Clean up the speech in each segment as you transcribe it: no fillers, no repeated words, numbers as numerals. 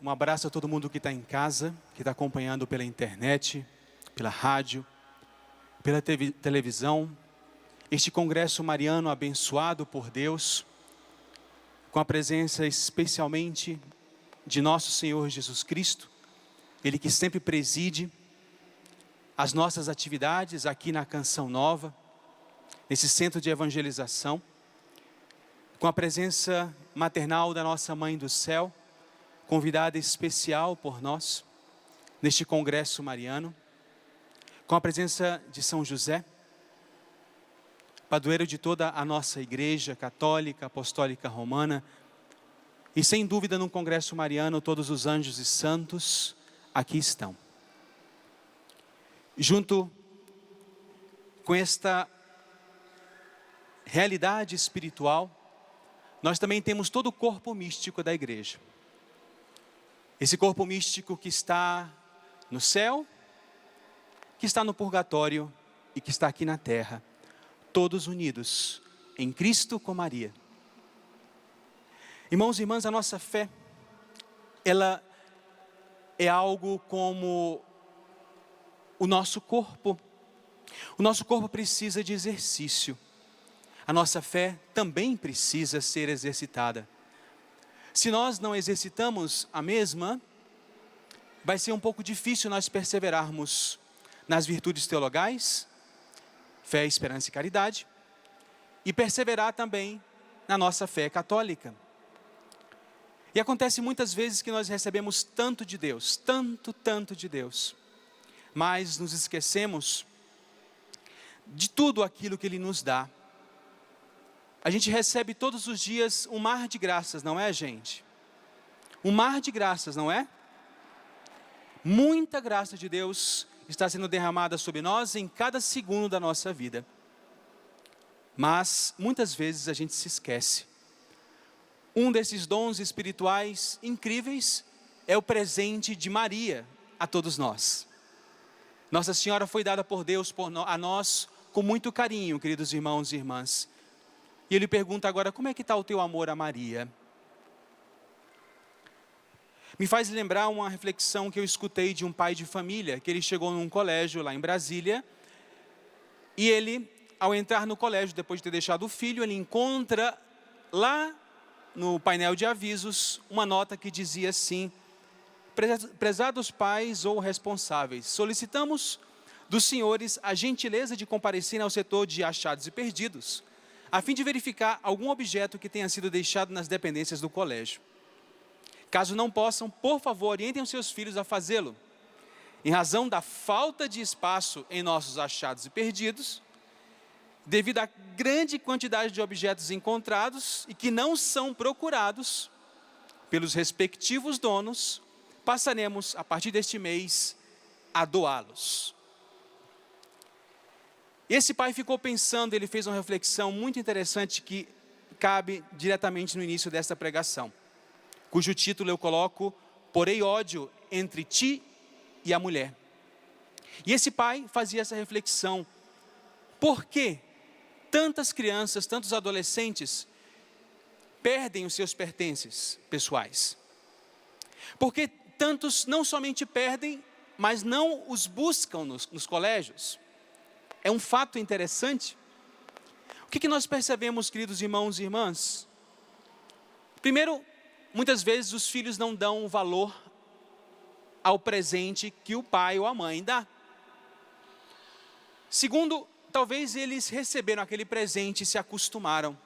Um abraço a todo mundo que está em casa, que está acompanhando pela internet, pela rádio, pela televisão. Este congresso mariano abençoado por Deus, com a presença especialmente de nosso Senhor Jesus Cristo, Ele que sempre preside as nossas atividades aqui na Canção Nova, nesse centro de evangelização, com a presença maternal da nossa Mãe do Céu, convidada especial por nós, neste congresso mariano, com a presença de São José, padroeiro de toda a nossa igreja católica, apostólica romana, e sem dúvida no congresso mariano todos os anjos e santos aqui estão. Junto com esta realidade espiritual, nós também temos todo o corpo místico da igreja. Esse corpo místico que está no céu, que está no purgatório e que está aqui na terra, todos unidos em Cristo com Maria. Irmãos e irmãs, a nossa fé, ela é algo como o nosso corpo. O nosso corpo precisa de exercício. A nossa fé também precisa ser exercitada. Se nós não exercitamos a mesma, vai ser um pouco difícil nós perseverarmos nas virtudes teologais, fé, esperança e caridade, e perseverar também na nossa fé católica. E acontece muitas vezes que nós recebemos tanto de Deus, tanto de Deus, mas nos esquecemos de tudo aquilo que Ele nos dá. A gente recebe todos os dias um mar de graças, não é, gente? Um mar de graças, não é? Muita graça de Deus está sendo derramada sobre nós em cada segundo da nossa vida. Mas, muitas vezes a gente se esquece. Um desses dons espirituais incríveis é o presente de Maria a todos nós. Nossa Senhora foi dada por Deus a nós com muito carinho, queridos irmãos e irmãs. E Ele pergunta agora, como é que está o teu amor a Maria? Me faz lembrar uma reflexão que eu escutei de um pai de família, que ele chegou num colégio lá em Brasília, e ele, ao entrar no colégio, depois de ter deixado o filho, ele encontra lá no painel de avisos, uma nota que dizia assim: prezados pais ou responsáveis, solicitamos dos senhores a gentileza de comparecerem ao setor de achados e perdidos, a fim de verificar algum objeto que tenha sido deixado nas dependências do colégio. Caso não possam, por favor, orientem os seus filhos a fazê-lo. Em razão da falta de espaço em nossos achados e perdidos, devido à grande quantidade de objetos encontrados e que não são procurados pelos respectivos donos, passaremos, a partir deste mês, a doá-los. Esse pai ficou pensando, ele fez uma reflexão muito interessante que cabe diretamente no início desta pregação, cujo título eu coloco, porém ódio entre ti e a mulher. E esse pai fazia essa reflexão, por que tantas crianças, tantos adolescentes perdem os seus pertences pessoais? Porque tantos não somente perdem, mas não os buscam nos colégios? É um fato interessante. O que nós percebemos, queridos irmãos e irmãs? Primeiro, muitas vezes os filhos não dão valor ao presente que o pai ou a mãe dá. Segundo, talvez eles receberam aquele presente e se acostumaram.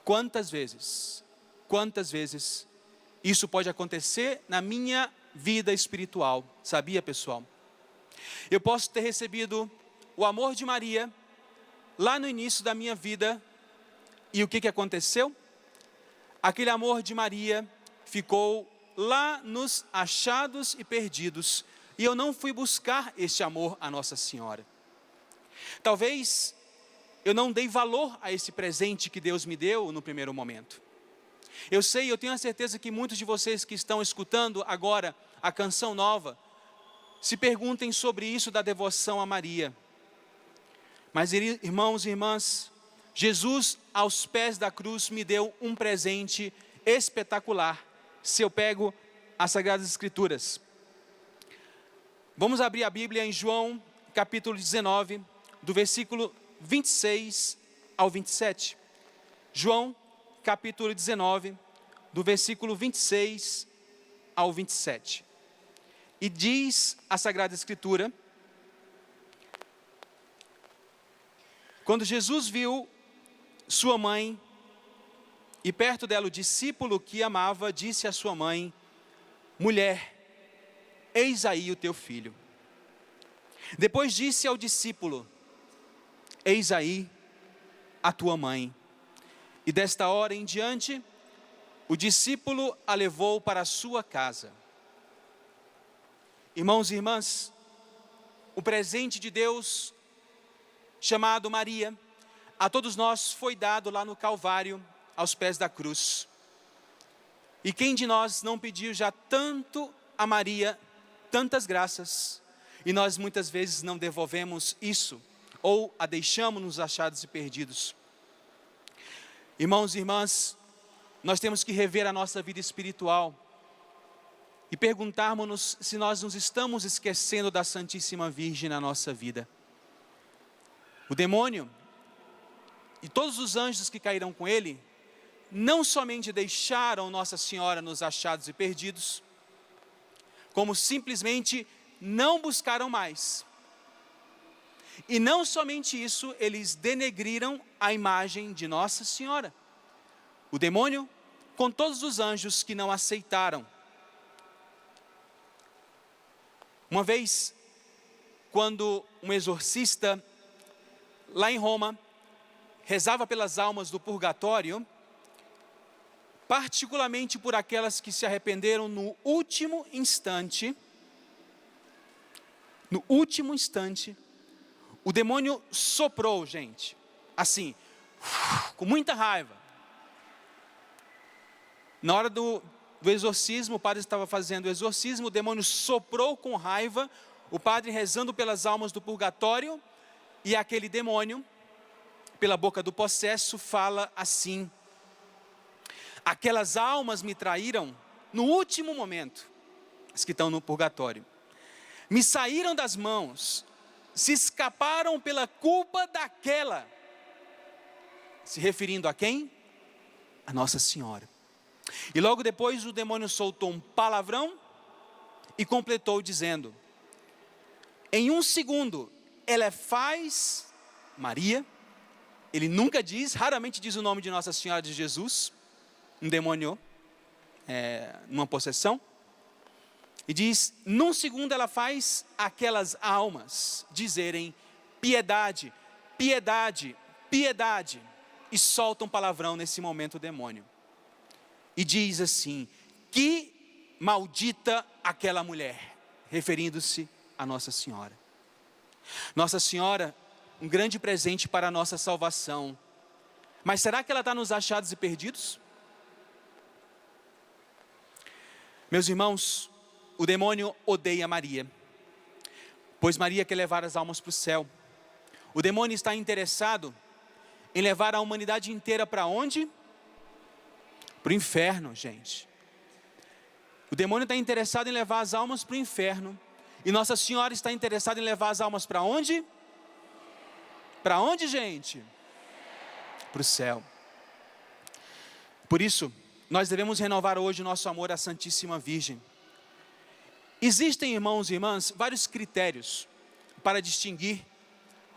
Quantas vezes isso pode acontecer na minha vida espiritual? Sabia, pessoal? Eu posso ter recebido o amor de Maria lá no início da minha vida, e o que aconteceu? Aquele amor de Maria ficou lá nos achados e perdidos, e eu não fui buscar este amor a Nossa Senhora. Talvez eu não dei valor a esse presente que Deus me deu no primeiro momento. Eu tenho a certeza que muitos de vocês que estão escutando agora a Canção Nova, se perguntem sobre isso da devoção a Maria. Mas, irmãos e irmãs, Jesus, aos pés da cruz, me deu um presente espetacular, se eu pego as Sagradas Escrituras. Vamos abrir a Bíblia em João, capítulo 19, do versículo 26 ao 27. João, capítulo 19, do versículo 26 ao 27. E diz a Sagrada Escritura: quando Jesus viu sua mãe e perto dela o discípulo que amava, disse à sua mãe: mulher, eis aí o teu filho. Depois disse ao discípulo: eis aí a tua mãe. E desta hora em diante, o discípulo a levou para a sua casa. Irmãos e irmãs, o presente de Deus, chamado Maria, a todos nós foi dado lá no Calvário, aos pés da cruz. E quem de nós não pediu já tanto a Maria, tantas graças, e nós muitas vezes não devolvemos isso, ou a deixamos nos achados e perdidos. Irmãos e irmãs, nós temos que rever a nossa vida espiritual e perguntarmos-nos se nós nos estamos esquecendo da Santíssima Virgem na nossa vida. O demônio e todos os anjos que caíram com ele, não somente deixaram Nossa Senhora nos achados e perdidos, como simplesmente não buscaram mais. E não somente isso, eles denegriram a imagem de Nossa Senhora. O demônio, com todos os anjos que não aceitaram. Uma vez, quando um exorcista, lá em Roma, rezava pelas almas do purgatório, particularmente por aquelas que se arrependeram no último instante, o demônio soprou, gente, assim, com muita raiva. Na hora do exorcismo, o padre estava fazendo o exorcismo, o demônio soprou com raiva, o padre rezando pelas almas do purgatório, e aquele demônio, pela boca do possesso, fala assim: aquelas almas me traíram no último momento, as que estão no purgatório, me saíram das mãos, se escaparam pela culpa daquela, se referindo a quem? A Nossa Senhora. E logo depois o demônio soltou um palavrão e completou dizendo: em um segundo ela faz Maria. Ele nunca diz, raramente diz o nome de Nossa Senhora de Jesus, um demônio, numa possessão. E diz, num segundo ela faz aquelas almas dizerem piedade, piedade, piedade. E solta um palavrão nesse momento o demônio. E diz assim: que maldita aquela mulher, referindo-se a Nossa Senhora. Nossa Senhora, um grande presente para a nossa salvação. Mas será que ela está nos achados e perdidos? Meus irmãos, o demônio odeia Maria, pois Maria quer levar as almas para o céu. O demônio está interessado em levar a humanidade inteira para onde? Para o inferno, gente. O demônio está interessado em levar as almas para o inferno. E Nossa Senhora está interessada em levar as almas para onde? Para onde, gente? Para o céu. Por isso, nós devemos renovar hoje o nosso amor à Santíssima Virgem. Existem, irmãos e irmãs, vários critérios para distinguir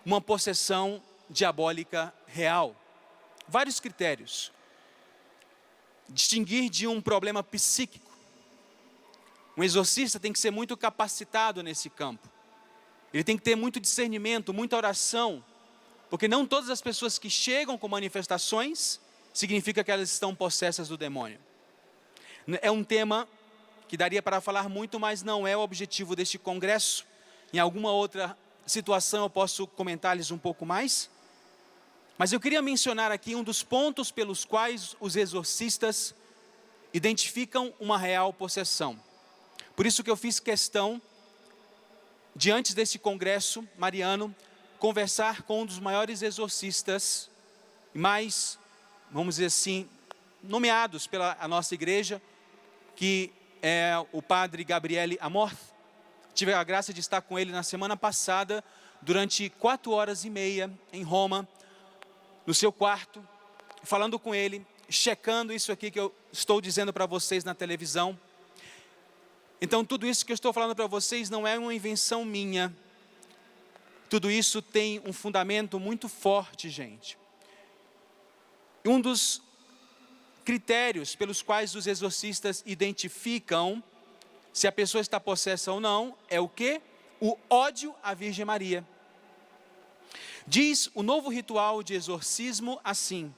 uma possessão diabólica real. Vários critérios. Distinguir de um problema psíquico. Um exorcista tem que ser muito capacitado nesse campo. Ele tem que ter muito discernimento, muita oração, porque não todas as pessoas que chegam com manifestações significa que elas estão possessas do demônio. É um tema que daria para falar muito, mas não é o objetivo deste congresso. Em alguma outra situação eu posso comentar-lhes um pouco mais. Mas eu queria mencionar aqui um dos pontos pelos quais os exorcistas identificam uma real possessão. Por isso que eu fiz questão, diante desse congresso mariano, conversar com um dos maiores exorcistas, mais, vamos dizer assim, nomeados pela nossa igreja, que é o padre Gabriele Amorth. Tive a graça de estar com ele na semana passada, durante 4h30 em Roma, no seu quarto, falando com ele, checando isso aqui que eu estou dizendo para vocês na televisão. Então tudo isso que eu estou falando para vocês não é uma invenção minha. Tudo isso tem um fundamento muito forte, gente. Um dos critérios pelos quais os exorcistas identificam se a pessoa está possessa ou não é o quê? O ódio à Virgem Maria. Diz o novo ritual de exorcismo assim: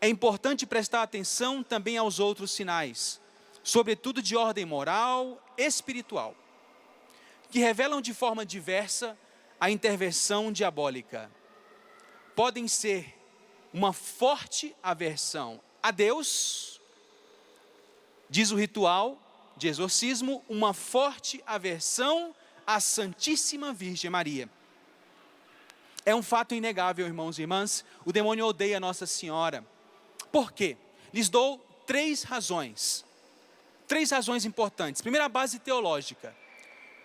é importante prestar atenção também aos outros sinais, sobretudo de ordem moral, espiritual, que revelam de forma diversa a intervenção diabólica. Podem ser uma forte aversão a Deus, diz o ritual de exorcismo, uma forte aversão à Santíssima Virgem Maria. É um fato inegável, irmãos e irmãs, o demônio odeia Nossa Senhora. Por quê? Lhes dou 3 razões. 3 razões importantes. Primeira, a base teológica.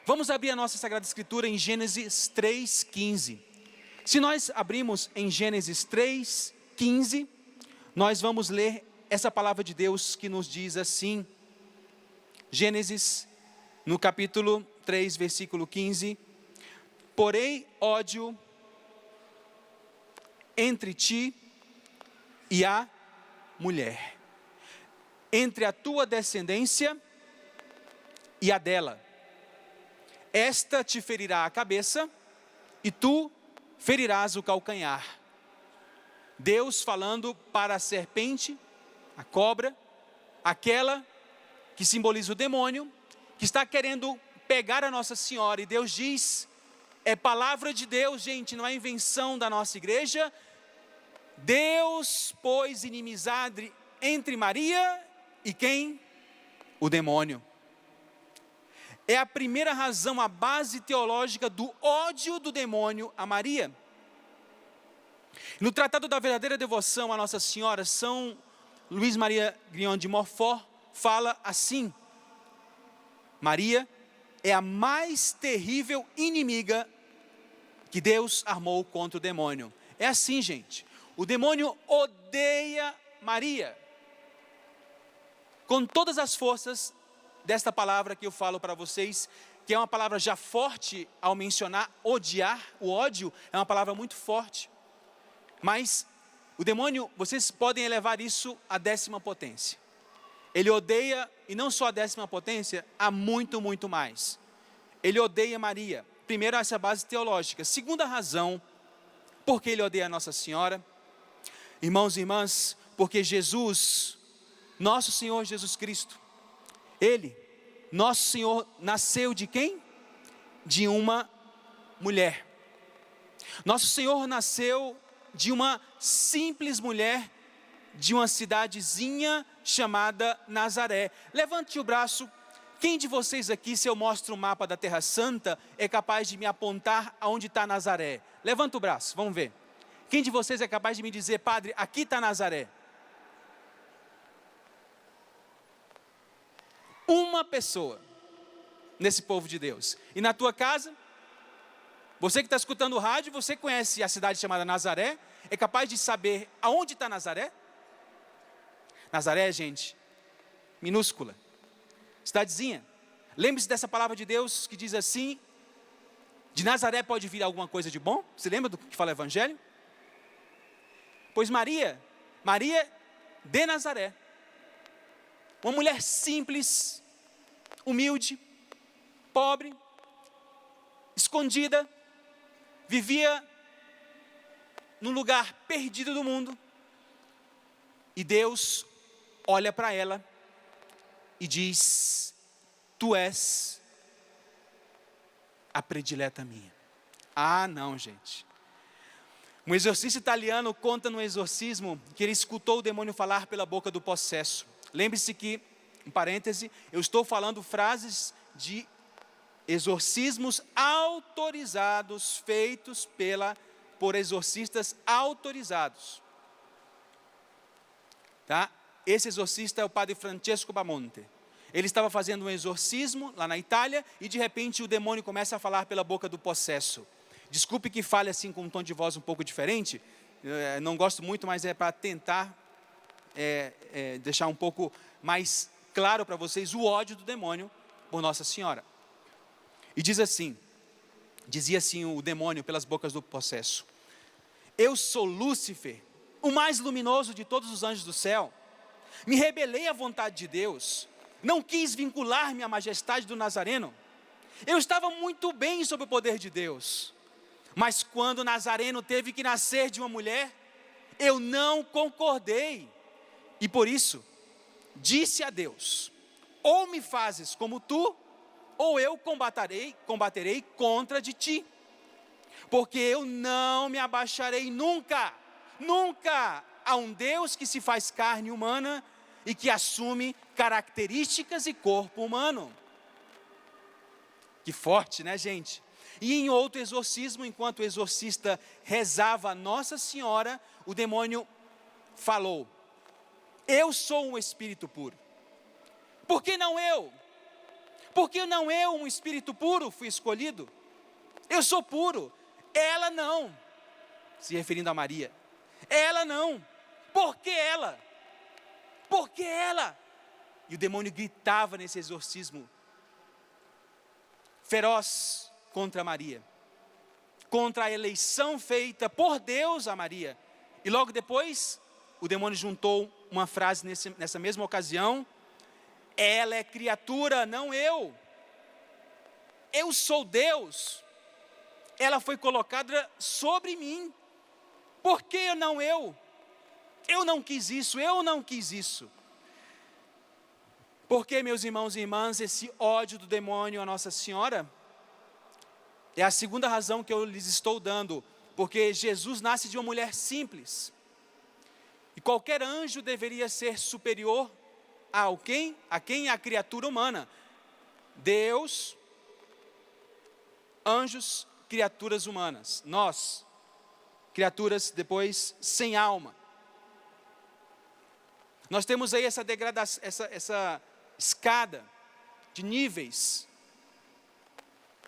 Vamos abrir a nossa Sagrada Escritura em Gênesis 3:15. Se nós abrimos em Gênesis 3:15, nós vamos ler essa palavra de Deus que nos diz assim. Gênesis, no capítulo 3, versículo 15. Porém, ódio entre ti e a mulher, entre a tua descendência e a dela. Esta te ferirá a cabeça e tu ferirás o calcanhar. Deus falando para a serpente, a cobra, aquela que simboliza o demônio, que está querendo pegar a Nossa Senhora. E Deus diz, é palavra de Deus, gente, não é invenção da nossa igreja. Deus pôs inimizade entre Maria e quem? O demônio. É a primeira razão, a base teológica do ódio do demônio a Maria. No Tratado da Verdadeira Devoção a Nossa Senhora, São Luís Maria Grignon de Montfort fala assim: Maria é a mais terrível inimiga que Deus armou contra o demônio. É assim, gente. O demônio odeia Maria. Com todas as forças desta palavra que eu falo para vocês, que é uma palavra já forte ao mencionar odiar, o ódio é uma palavra muito forte. Mas o demônio, vocês podem elevar isso à 10ª potência. Ele odeia, e não só a 10ª potência, há muito, muito mais. Ele odeia Maria. Primeiro, essa base teológica. Segunda razão, porque ele odeia a Nossa Senhora. Irmãos e irmãs, porque Jesus, nosso Senhor Jesus Cristo, Ele, nosso Senhor, nasceu de quem? De uma mulher. Nosso Senhor nasceu de uma simples mulher, de uma cidadezinha chamada Nazaré. Levante o braço. Quem de vocês aqui, se eu mostro o mapa da Terra Santa, é capaz de me apontar aonde está Nazaré? Levanta o braço, vamos ver. Quem de vocês é capaz de me dizer, padre, aqui está Nazaré? Uma pessoa nesse povo de Deus. E na tua casa, você que está escutando o rádio, você conhece a cidade chamada Nazaré? É capaz de saber aonde está Nazaré? Nazaré, gente, minúscula, cidadezinha. Lembre-se dessa palavra de Deus que diz assim: de Nazaré pode vir alguma coisa de bom? Você lembra do que fala o Evangelho? Pois Maria de Nazaré, uma mulher simples, humilde, pobre, escondida, vivia num lugar perdido do mundo, e Deus olha para ela e diz: tu és a predileta minha. Ah, não, gente. Um exorcista italiano conta no exorcismo que ele escutou o demônio falar pela boca do possesso. Lembre-se que, em parêntese, eu estou falando frases de exorcismos autorizados, feitos por exorcistas autorizados. Tá? Esse exorcista é o padre Francesco Bamonte. Ele estava fazendo um exorcismo lá na Itália e de repente o demônio começa a falar pela boca do possesso. Desculpe que fale assim com um tom de voz um pouco diferente, não gosto muito, mas é para tentar deixar um pouco mais claro para vocês o ódio do demônio por Nossa Senhora. E dizia assim o demônio pelas bocas do possesso: eu sou Lúcifer, o mais luminoso de todos os anjos do céu. Me rebelei à vontade de Deus, não quis vincular-me à majestade do Nazareno. Eu estava muito bem sob o poder de Deus, mas quando o Nazareno teve que nascer de uma mulher, eu não concordei. E por isso, disse a Deus: ou me fazes como tu, ou eu combaterei contra de ti. Porque eu não me abaixarei nunca a um Deus que se faz carne humana e que assume características e corpo humano. Que forte, né, gente? E em outro exorcismo, enquanto o exorcista rezava a Nossa Senhora, o demônio falou: eu sou um espírito puro. Por que não eu? Por que não eu, um espírito puro, fui escolhido? Eu sou puro, ela não. Se referindo a Maria. Ela não. Por que ela? Por que ela? E o demônio gritava nesse exorcismo feroz contra Maria, contra a eleição feita por Deus a Maria. E logo depois, o demônio juntou uma frase nessa mesma ocasião: ela é criatura, não eu. Eu sou Deus. Ela foi colocada sobre mim. Por que não eu? Eu não quis isso, eu não quis isso. Porque, meus irmãos e irmãs, esse ódio do demônio a Nossa Senhora é a segunda razão que eu lhes estou dando. Porque Jesus nasce de uma mulher simples. E qualquer anjo deveria ser superior a quem? A quem? A criatura humana. Deus, anjos, criaturas humanas. Nós, criaturas depois sem alma. Nós temos aí essa degradação, essa escada de níveis.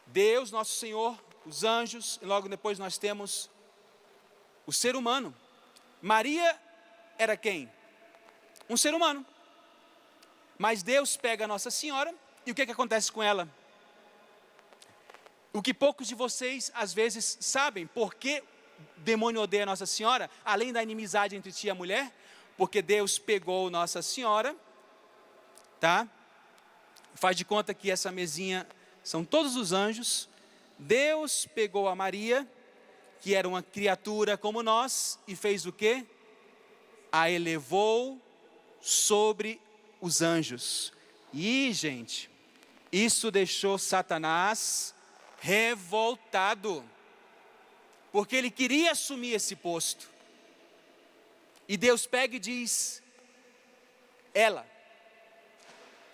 Deus, nosso Senhor, os anjos, e logo depois nós temos o ser humano. Maria era quem? Um ser humano. Mas Deus pega a Nossa Senhora, e o que acontece com ela? O que poucos de vocês às vezes sabem, por que o demônio odeia a Nossa Senhora, além da inimizade entre ti e a mulher? Porque Deus pegou Nossa Senhora, tá? Faz de conta que essa mesinha são todos os anjos. Deus pegou a Maria, que era uma criatura como nós, e fez o quê? A elevou sobre os anjos. E, gente, isso deixou Satanás revoltado, porque ele queria assumir esse posto. E Deus pega e diz: ela,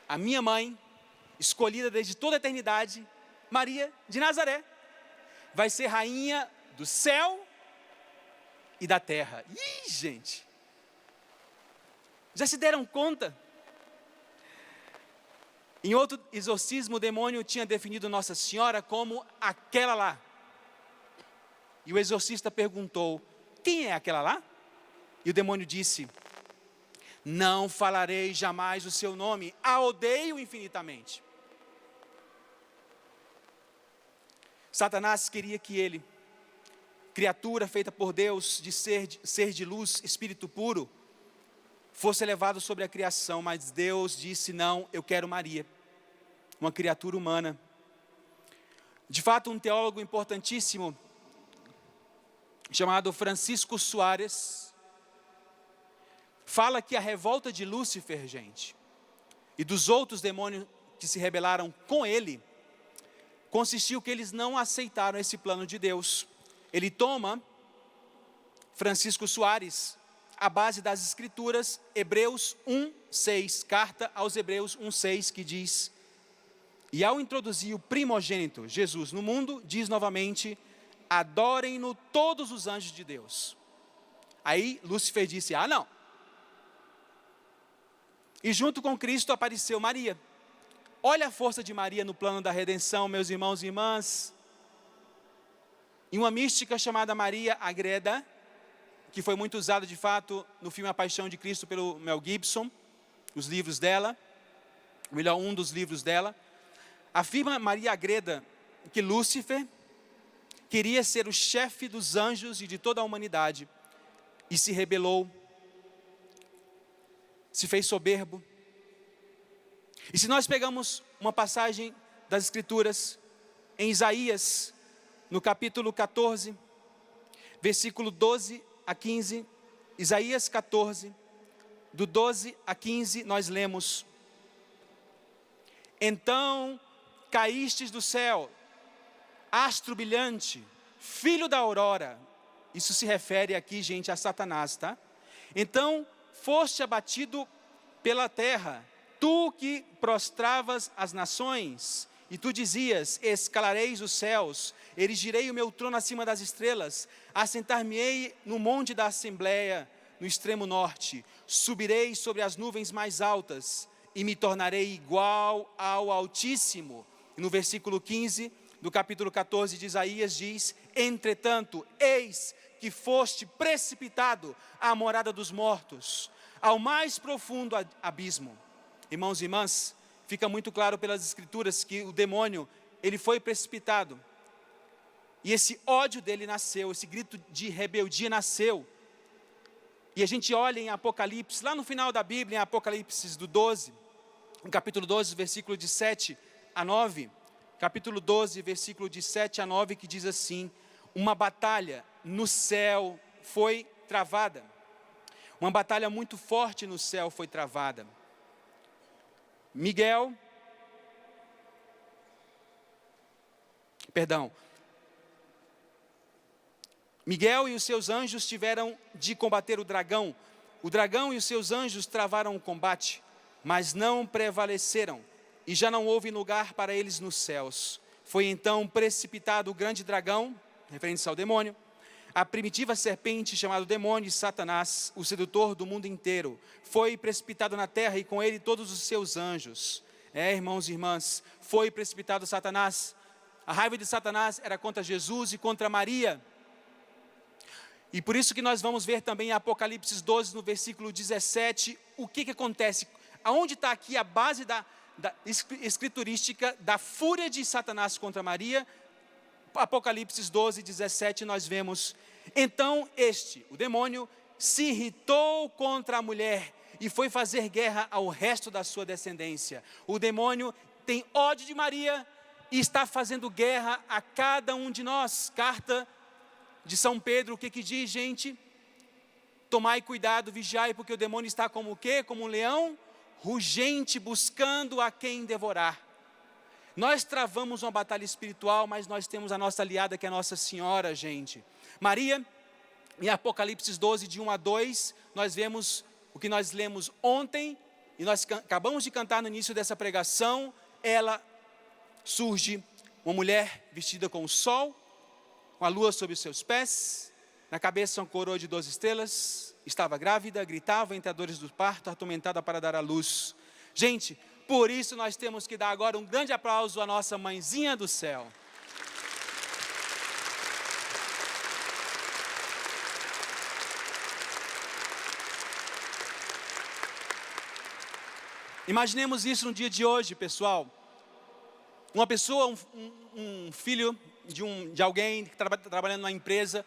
a minha mãe, escolhida desde toda a eternidade, Maria de Nazaré, vai ser rainha do céu e da terra. Ih, gente, já se deram conta? Em outro exorcismo, o demônio tinha definido Nossa Senhora como aquela lá. E o exorcista perguntou: quem é aquela lá? E o demônio disse: não falarei jamais o seu nome, a odeio infinitamente. Satanás queria que ele, criatura feita por Deus, de ser de luz, espírito puro, fosse elevado sobre a criação, mas Deus disse: não, eu quero Maria, uma criatura humana. De fato, um teólogo importantíssimo, chamado Francisco Soares, fala que a revolta de Lúcifer, gente, e dos outros demônios que se rebelaram com ele, consistiu que eles não aceitaram esse plano de Deus. Ele toma, Francisco Soares, a base das escrituras, Hebreus 1:6, carta aos Hebreus 1:6, que diz: e ao introduzir o primogênito, Jesus, no mundo, diz novamente: adorem-no todos os anjos de Deus. Aí Lúcifer disse: ah, não, E junto com Cristo apareceu Maria. Olha a força de Maria no plano da redenção, meus irmãos e irmãs. E uma mística chamada Maria Agreda, que foi muito usada de fato no filme A Paixão de Cristo pelo Mel Gibson, os livros dela, ou melhor, um dos livros dela, afirma Maria Agreda que Lúcifer queria ser o chefe dos anjos e de toda a humanidade, e se rebelou, se fez soberbo. E se nós pegamos uma passagem das Escrituras, em Isaías, no capítulo 14, versículo 12 a 15, Isaías 14, do 12 a 15, nós lemos: Então caístes do céu, astro brilhante, filho da aurora. Isso se refere aqui, gente, a Satanás, tá? Então foste abatido pela terra, tu que prostravas as nações, e tu dizias: escalareis os céus, erigirei o meu trono acima das estrelas, assentar-me-ei no monte da assembleia, no extremo norte, subirei sobre as nuvens mais altas, e me tornarei igual ao Altíssimo. E no versículo 15 do capítulo 14 de Isaías diz: entretanto, eis que foste precipitado à morada dos mortos, ao mais profundo abismo. Irmãos e irmãs, fica muito claro pelas Escrituras que o demônio, ele foi precipitado. E esse ódio dele nasceu, esse grito de rebeldia nasceu. E a gente olha em Apocalipse, lá no final da Bíblia, em Apocalipse do 12, no capítulo 12, versículo de 7 a 9, capítulo 12, versículo de 7 a 9, que diz assim: uma batalha no céu foi travada. Uma batalha muito forte no céu foi travada. Miguel e os seus anjos tiveram de combater o dragão. O dragão e os seus anjos travaram o combate, mas não prevaleceram, e já não houve lugar para eles nos céus. Foi então precipitado o grande dragão, referente ao demônio, a primitiva serpente chamada demônio e Satanás, o sedutor do mundo inteiro. Foi precipitado na terra e com ele todos os seus anjos. Irmãos e irmãs, foi precipitado Satanás. A raiva de Satanás era contra Jesus e contra Maria. E por isso que nós vamos ver também em Apocalipse 12, no versículo 17, o que acontece. Aonde está aqui a base da escriturística da fúria de Satanás contra Maria? Apocalipse 12, 17, nós vemos: então o demônio, se irritou contra a mulher e foi fazer guerra ao resto da sua descendência. O demônio tem ódio de Maria e está fazendo guerra a cada um de nós. Carta de São Pedro, o que diz, gente? Tomai cuidado, vigiai, porque o demônio está como o quê? Como um leão rugente, buscando a quem devorar. Nós travamos uma batalha espiritual, mas nós temos a nossa aliada, que é a Nossa Senhora, gente. Maria, em Apocalipse 12, de 1 a 2, nós vemos o que nós lemos ontem, e nós acabamos de cantar no início dessa pregação. Ela surge, uma mulher vestida com o sol, com a lua sob os seus pés, na cabeça uma coroa de 12 estrelas, estava grávida, gritava entre as dores do parto, atormentada para dar à luz. Gente, por isso nós temos que dar agora um grande aplauso à nossa mãezinha do céu. Imaginemos isso no dia de hoje, pessoal. Uma pessoa, um filho de alguém que está trabalhando numa empresa.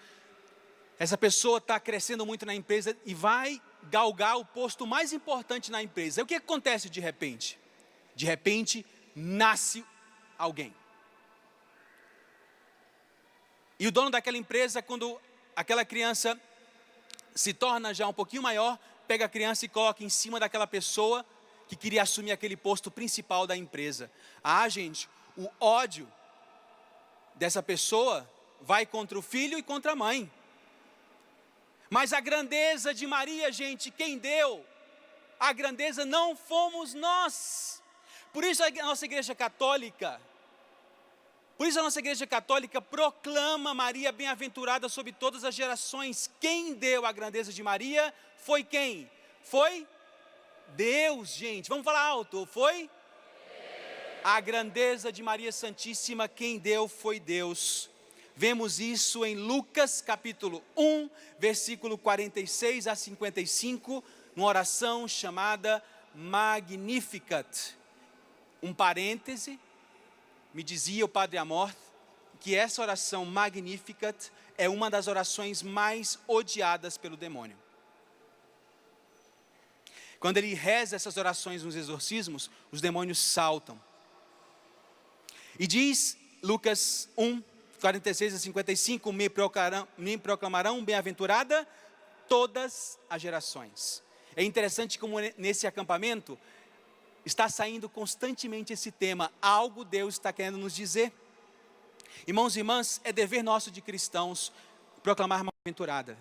Essa pessoa está crescendo muito na empresa e vai galgar o posto mais importante na empresa. E o que acontece de repente? De repente, nasce alguém. E o dono daquela empresa, quando aquela criança se torna já um pouquinho maior, pega a criança e coloca em cima daquela pessoa que queria assumir aquele posto principal da empresa. Gente, o ódio dessa pessoa vai contra o filho e contra a mãe. Mas a grandeza de Maria, gente, quem deu a grandeza não fomos nós. Por isso a nossa igreja católica proclama Maria bem-aventurada sobre todas as gerações. Quem deu a grandeza de Maria foi quem? Foi Deus, gente. Vamos falar alto. Foi? A grandeza de Maria Santíssima, quem deu foi Deus. Vemos isso em Lucas capítulo 1, versículo 46 a 55, numa oração chamada Magnificat. Um parêntese, me dizia o Padre Amor, que essa oração Magnificat é uma das orações mais odiadas pelo demônio. Quando ele reza essas orações nos exorcismos, os demônios saltam. E diz Lucas 1, 46 a 55, me proclamarão bem-aventurada todas as gerações. É interessante como nesse acampamento está saindo constantemente esse tema, algo Deus está querendo nos dizer. Irmãos e irmãs, é dever nosso de cristãos proclamar uma bem-aventurada.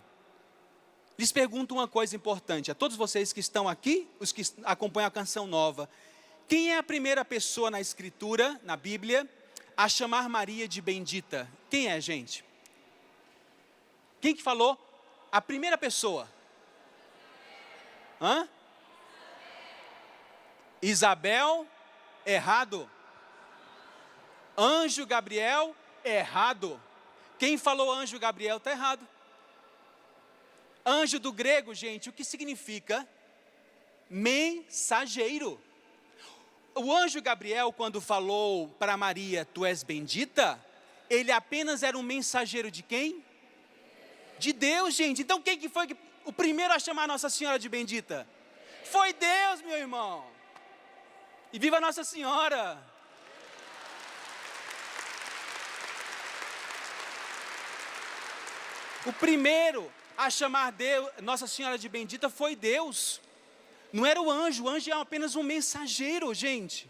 Lhes pergunto uma coisa importante, a todos vocês que estão aqui, os que acompanham a Canção Nova, quem é a primeira pessoa na Escritura, na Bíblia, a chamar Maria de bendita? Quem é, gente? Quem que falou? A primeira pessoa. Hã? Isabel, errado. Anjo Gabriel, errado. Quem falou anjo Gabriel está errado. Anjo do grego, gente, o que significa? Mensageiro. O anjo Gabriel, quando falou para Maria, tu és bendita, ele apenas era um mensageiro de quem? De Deus, gente. Então quem que foi o primeiro a chamar Nossa Senhora de bendita? Foi Deus, meu irmão. E viva Nossa Senhora. O primeiro a chamar Nossa Senhora de bendita foi Deus. Não era o anjo é apenas um mensageiro, gente.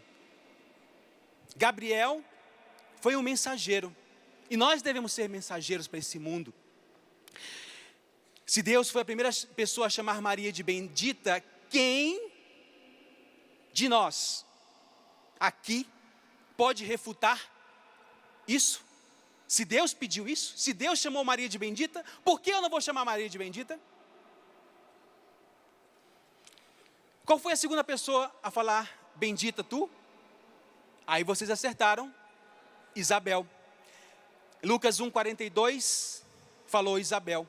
Gabriel foi um mensageiro. E nós devemos ser mensageiros para esse mundo. Se Deus foi a primeira pessoa a chamar Maria de bendita, quem de nós aqui pode refutar isso? Se Deus pediu isso, se Deus chamou Maria de bendita, por que eu não vou chamar Maria de bendita? Qual foi a segunda pessoa a falar, bendita tu? Aí vocês acertaram, Isabel. Lucas 1,42 falou Isabel,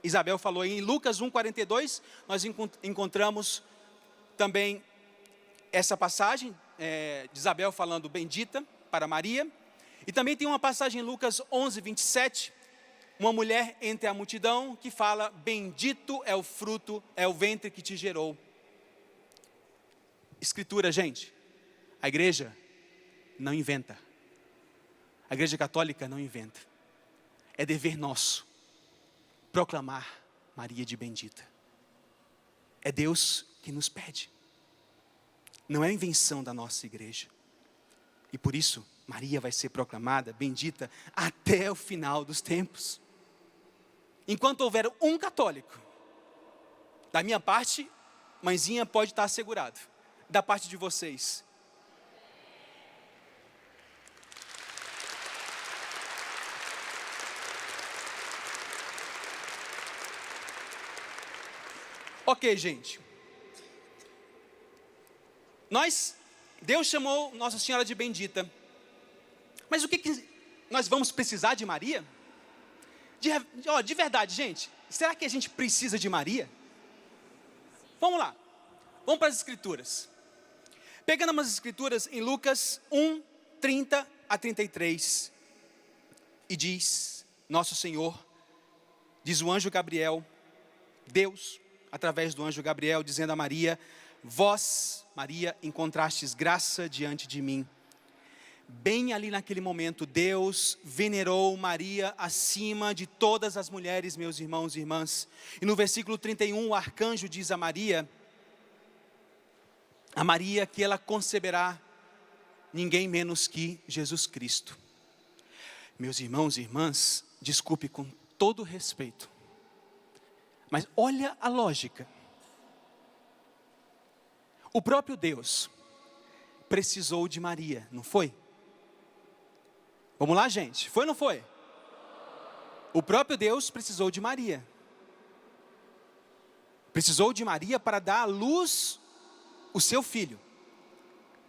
Isabel falou. Em Lucas 1,42 nós encontramos também essa passagem de Isabel falando bendita para Maria. E também tem uma passagem em Lucas 11:27, uma mulher entre a multidão que fala, bendito é o fruto, é o ventre que te gerou. Escritura, gente, a igreja não inventa. A igreja católica não inventa. É dever nosso proclamar Maria de bendita. É Deus que nos pede. Não é invenção da nossa igreja. E por isso, Maria vai ser proclamada bendita até o final dos tempos. Enquanto houver um católico, da minha parte, mãezinha pode estar assegurado. Da parte de vocês. Ok, gente. Deus chamou Nossa Senhora de bendita. Mas o que nós vamos precisar de Maria? De verdade, gente, será que a gente precisa de Maria? Vamos lá, vamos para as Escrituras. Pegando umas Escrituras em Lucas 1, 30 a 33. E diz, nosso Senhor, diz o anjo Gabriel, Deus, através do anjo Gabriel, dizendo a Maria, vós, Maria, encontrastes graça diante de mim. Bem ali naquele momento, Deus venerou Maria acima de todas as mulheres, meus irmãos e irmãs. E no versículo 31, o arcanjo diz a Maria que ela conceberá ninguém menos que Jesus Cristo. Meus irmãos e irmãs, desculpe com todo respeito, mas olha a lógica. O próprio Deus precisou de Maria, não foi? Vamos lá, gente, foi ou não foi? O próprio Deus precisou de Maria. Precisou de Maria para dar à luz o seu filho.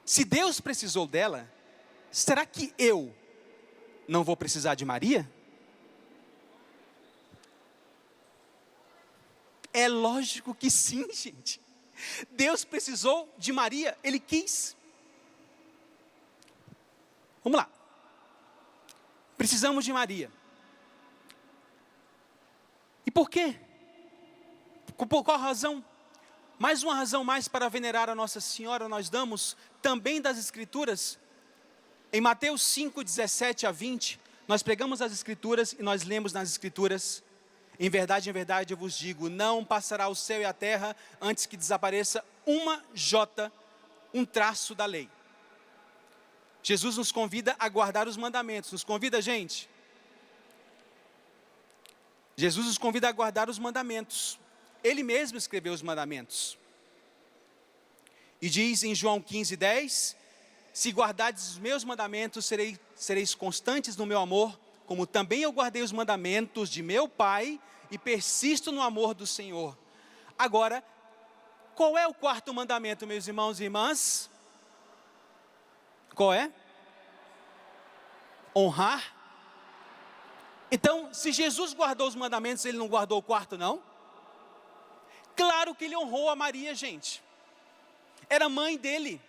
Se Deus precisou dela, será que eu não vou precisar de Maria? É lógico que sim, gente. Deus precisou de Maria, Ele quis. Vamos lá. Precisamos de Maria. E por quê? Por qual razão? Mais uma razão mais para venerar a Nossa Senhora nós damos também das Escrituras. Em Mateus 5, 17 a 20, nós pregamos as Escrituras e nós lemos nas Escrituras: em verdade, eu vos digo, não passará o céu e a terra antes que desapareça uma jota, um traço da lei. Jesus nos convida a guardar os mandamentos. Nos convida, gente? Jesus nos convida a guardar os mandamentos. Ele mesmo escreveu os mandamentos. E diz em João 15, 10, se guardardes os meus mandamentos, sereis constantes no meu amor, como também eu guardei os mandamentos de meu Pai, e persisto no amor do Senhor. Agora, qual é o quarto mandamento, meus irmãos e irmãs? Qual é? Honrar. Então, se Jesus guardou os mandamentos, Ele não guardou o quarto, não? Claro que Ele honrou a Maria, gente. Era mãe dele.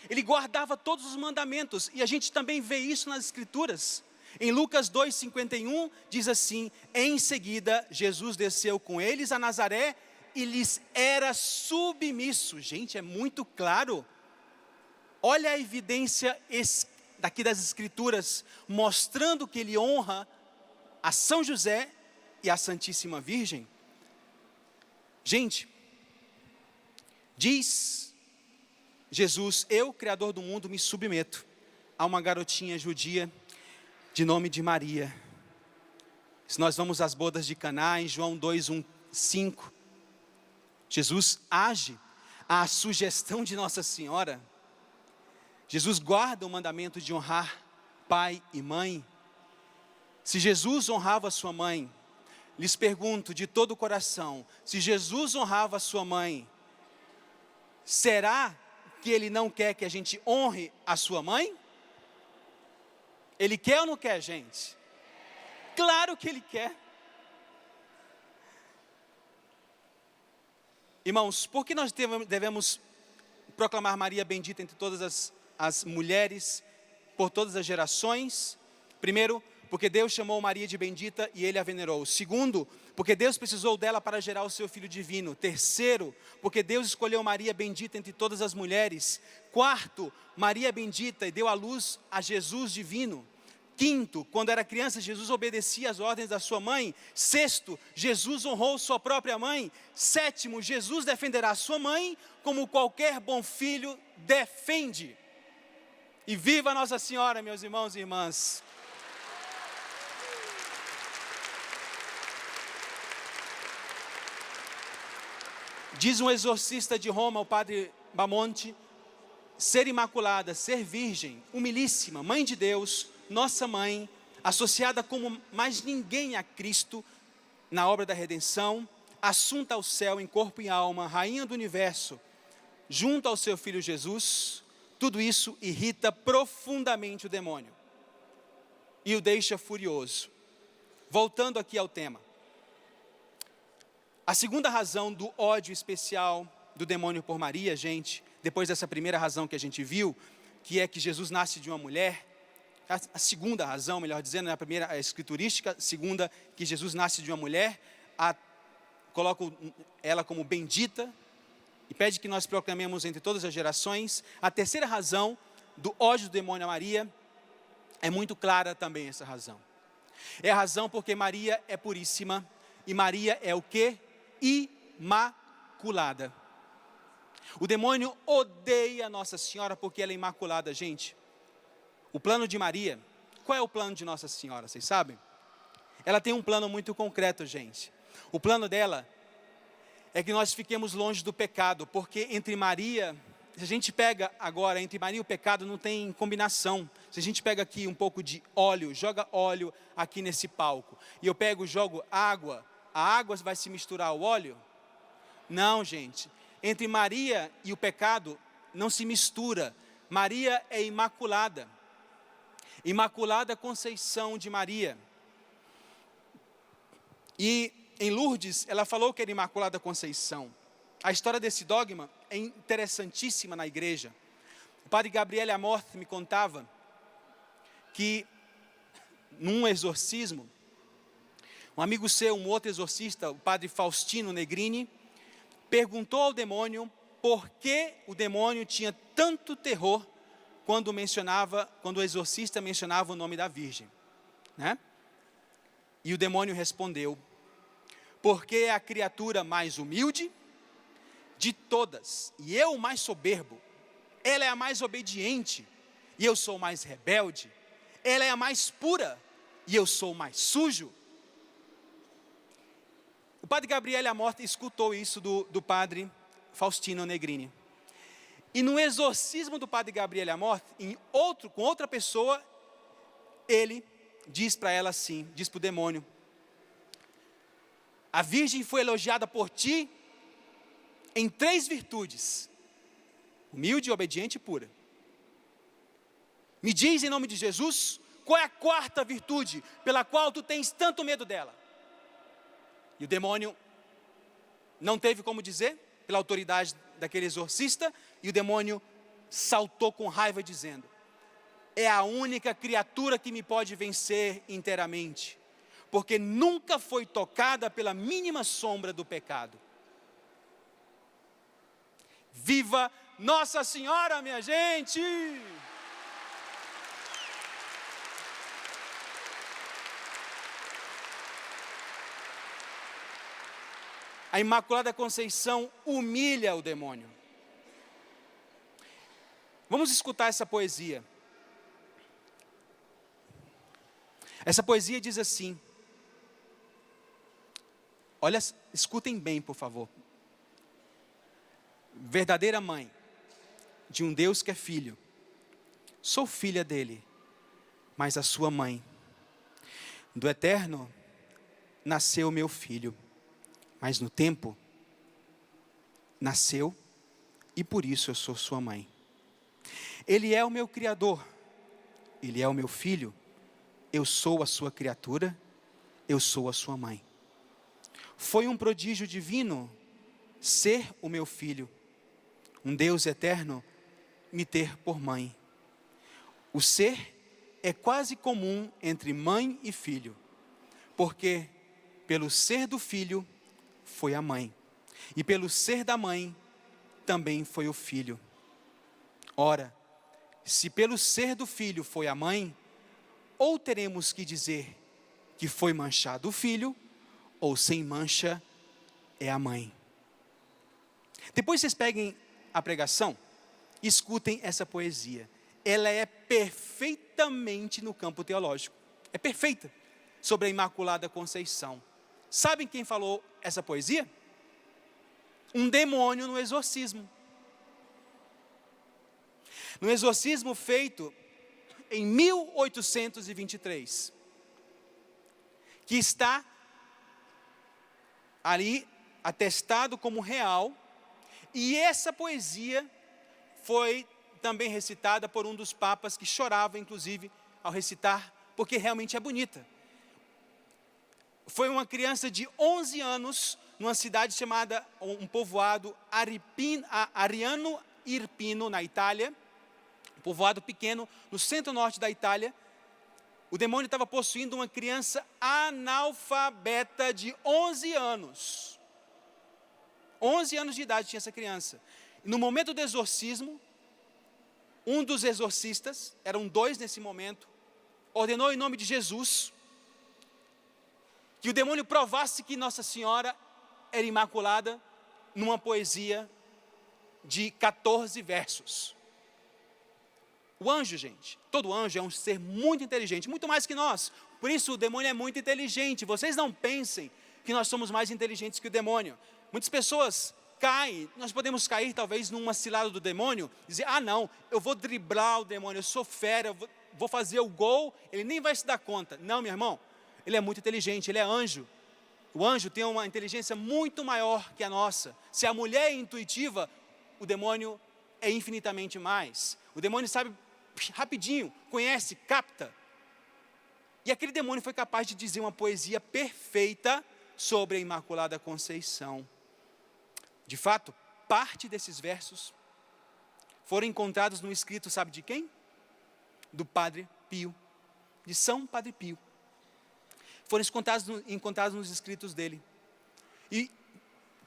Ele guardava todos os mandamentos. E a gente também vê isso nas Escrituras. Em Lucas 2,51, diz assim: em seguida, Jesus desceu com eles a Nazaré e lhes era submisso. Gente, é muito claro. Olha a evidência daqui das Escrituras, mostrando que Ele honra a São José e a Santíssima Virgem. Gente, diz Jesus: eu, Criador do mundo, me submeto a uma garotinha judia de nome de Maria. Se nós vamos às bodas de Caná, em João 2:5, Jesus age à sugestão de Nossa Senhora. Jesus guarda o mandamento de honrar pai e mãe. Se Jesus honrava sua mãe, lhes pergunto de todo o coração, se Jesus honrava sua mãe, será que Ele não quer que a gente honre a sua mãe? Ele quer ou não quer, gente? Claro que Ele quer. Irmãos, por que nós devemos proclamar Maria bendita entre todas as mulheres, por todas as gerações? Primeiro, porque Deus chamou Maria de bendita e Ele a venerou. Segundo, porque Deus precisou dela para gerar o seu Filho divino. Terceiro, porque Deus escolheu Maria bendita entre todas as mulheres. Quarto, Maria bendita e deu à luz a Jesus divino. Quinto, quando era criança, Jesus obedecia às ordens da sua mãe. Sexto, Jesus honrou sua própria mãe. Sétimo, Jesus defenderá sua mãe como qualquer bom filho defende. E viva Nossa Senhora, meus irmãos e irmãs. Diz um exorcista de Roma, o padre Bamonte: ser imaculada, ser virgem, humilíssima, mãe de Deus, nossa mãe, associada como mais ninguém a Cristo na obra da redenção, assunta ao céu em corpo e alma, rainha do universo, junto ao seu Filho Jesus, tudo isso irrita profundamente o demônio e o deixa furioso. Voltando aqui ao tema. A segunda razão do ódio especial do demônio por Maria, gente, depois dessa primeira razão que a gente viu, que é que Jesus nasce de uma mulher, a segunda razão, melhor dizendo, a primeira é escriturística, a segunda, que Jesus nasce de uma mulher, coloca ela como bendita, e pede que nós proclamemos entre todas as gerações. A terceira razão do ódio do demônio a Maria, é muito clara também essa razão. É a razão porque Maria é puríssima, e Maria é o quê? Imaculada. O demônio odeia Nossa Senhora porque ela é imaculada, gente. O plano de Maria, qual é o plano de Nossa Senhora, vocês sabem? Ela tem um plano muito concreto, gente. O plano dela é que nós fiquemos longe do pecado, porque entre Maria, se a gente pega agora, entre Maria e o pecado não tem combinação. Se a gente pega aqui um pouco de óleo, joga óleo aqui nesse palco, e eu jogo água, a água vai se misturar ao óleo? Não, gente. Entre Maria e o pecado não se mistura. Maria é imaculada. Imaculada Conceição de Maria. E em Lourdes, ela falou que era Imaculada Conceição. A história desse dogma é interessantíssima na igreja. O padre Gabriele Amorth me contava que, num exorcismo, um amigo seu, um outro exorcista, o padre Faustino Negrini, perguntou ao demônio por que o demônio tinha tanto terror quando o exorcista mencionava o nome da Virgem, né? E o demônio respondeu: porque é a criatura mais humilde de todas, e eu o mais soberbo. Ela é a mais obediente, e eu sou o mais rebelde. Ela é a mais pura, e eu sou o mais sujo. O padre Gabriele Amorth escutou isso do padre Faustino Negrini. E no exorcismo do padre Gabriele Amorth, com outra pessoa, ele diz para ela assim, diz para o demônio: a Virgem foi elogiada por ti em 3 virtudes: humilde, obediente e pura. Me diz em nome de Jesus, qual é a 4ª virtude pela qual tu tens tanto medo dela? E o demônio não teve como dizer, pela autoridade daquele exorcista, e o demônio saltou com raiva dizendo: é a única criatura que me pode vencer inteiramente, porque nunca foi tocada pela mínima sombra do pecado. Viva Nossa Senhora, minha gente! A Imaculada Conceição humilha o demônio. Vamos escutar essa poesia. Essa poesia diz assim, olha, escutem bem, por favor. Verdadeira mãe de um Deus que é filho, sou filha dele, mas a sua mãe. Do eterno nasceu meu filho, mas no tempo nasceu e por isso eu sou sua mãe. Ele é o meu criador, ele é o meu filho, eu sou a sua criatura, eu sou a sua mãe. Foi um prodígio divino ser o meu filho, um Deus eterno me ter por mãe. O ser é quase comum entre mãe e filho, porque pelo ser do filho foi a mãe, e pelo ser da mãe também foi o filho. Ora, se pelo ser do filho foi a mãe, ou teremos que dizer que foi manchado o filho, ou sem mancha é a mãe. Depois vocês peguem a pregação e escutem essa poesia. Ela é perfeitamente no campo teológico. É perfeita sobre a Imaculada Conceição. Sabem quem falou essa poesia? Um demônio no exorcismo. No exorcismo feito em 1823. Que está ali atestado como real. E essa poesia foi também recitada por um dos papas que chorava, inclusive, ao recitar, porque realmente é bonita. Foi uma criança de 11 anos, numa cidade chamada, um povoado Ariano Irpino, na Itália, um povoado pequeno, no centro-norte da Itália. O demônio estava possuindo uma criança analfabeta de 11 anos. 11 anos de idade tinha essa criança. No momento do exorcismo, um dos exorcistas, eram 2 nesse momento, ordenou em nome de Jesus que o demônio provasse que Nossa Senhora era imaculada numa poesia de 14 versos. O anjo, gente, todo anjo é um ser muito inteligente, muito mais que nós. Por isso o demônio é muito inteligente. Vocês não pensem que nós somos mais inteligentes que o demônio. Muitas pessoas caem, nós podemos cair talvez numa cilada do demônio, dizer: ah não, eu vou driblar o demônio, eu sou fera, eu vou fazer o gol, ele nem vai se dar conta. Não, meu irmão, ele é muito inteligente, ele é anjo. O anjo tem uma inteligência muito maior que a nossa. Se a mulher é intuitiva, o demônio é infinitamente mais. O demônio sabe rapidinho, conhece, capta. E aquele demônio foi capaz de dizer uma poesia perfeita sobre a Imaculada Conceição. De fato, parte desses versos foram encontrados no escrito, sabe de quem? Do Padre Pio, de São Padre Pio. Foram encontrados nos escritos dele. E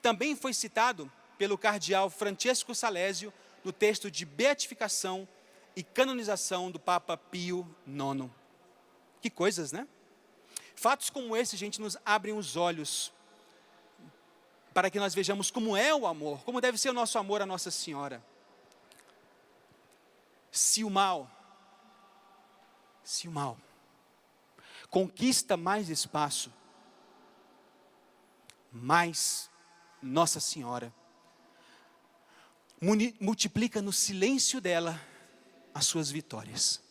também foi citado pelo cardeal Francesco Salésio no texto de beatificação e canonização do Papa Pio IX. Que coisas, né? Fatos como esse, gente, nos abrem os olhos para que nós vejamos como é o amor, como deve ser o nosso amor à Nossa Senhora. Se o mal conquista mais espaço, mais Nossa Senhora multiplica no silêncio dela as suas vitórias.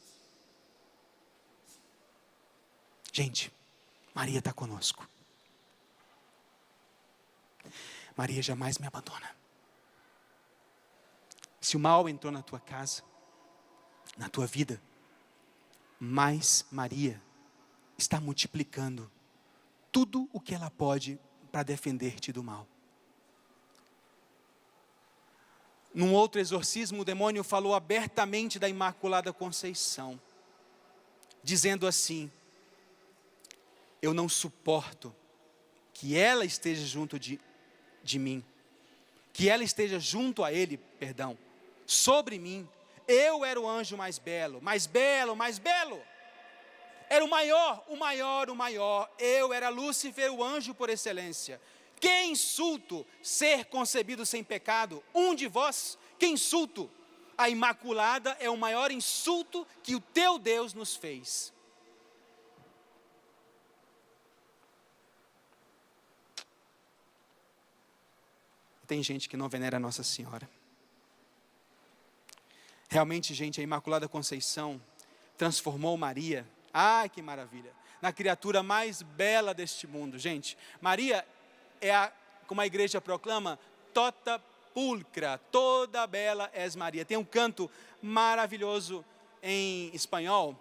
Gente, Maria está conosco. Maria jamais me abandona. Se o mal entrou na tua casa, na tua vida, mais Maria está multiplicando tudo o que ela pode para defender-te do mal. Num outro exorcismo, o demônio falou abertamente da Imaculada Conceição, dizendo assim: eu não suporto que ela esteja junto de mim, que ela esteja junto a ele, sobre mim. Eu era o anjo mais belo, era o maior, eu era Lúcifer, o anjo por excelência. Que insulto ser concebido sem pecado, um de vós, que insulto. A Imaculada é o maior insulto que o teu Deus nos fez. Tem gente que não venera a Nossa Senhora. Realmente, gente, a Imaculada Conceição transformou Maria, ai que maravilha, na criatura mais bela deste mundo. Gente, Maria é como a igreja proclama, tota pulcra, toda bela és Maria. Tem um canto maravilhoso em espanhol,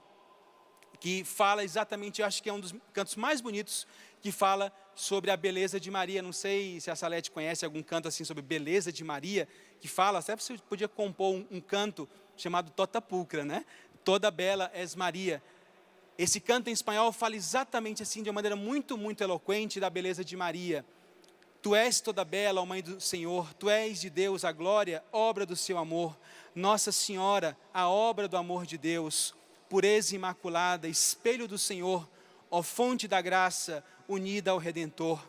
que fala exatamente, eu acho que é um dos cantos mais bonitos, que fala sobre a beleza de Maria. Não sei se a Salete conhece algum canto assim sobre beleza de Maria, que fala, até você podia compor um canto chamado Tota Pulcra, né? Toda bela és Maria. Esse canto em espanhol fala exatamente assim, de uma maneira muito, muito eloquente, da beleza de Maria. Tu és toda bela, ó Mãe do Senhor, tu és de Deus a glória, obra do seu amor. Nossa Senhora, a obra do amor de Deus, pureza imaculada, espelho do Senhor, ó fonte da graça, unida ao Redentor.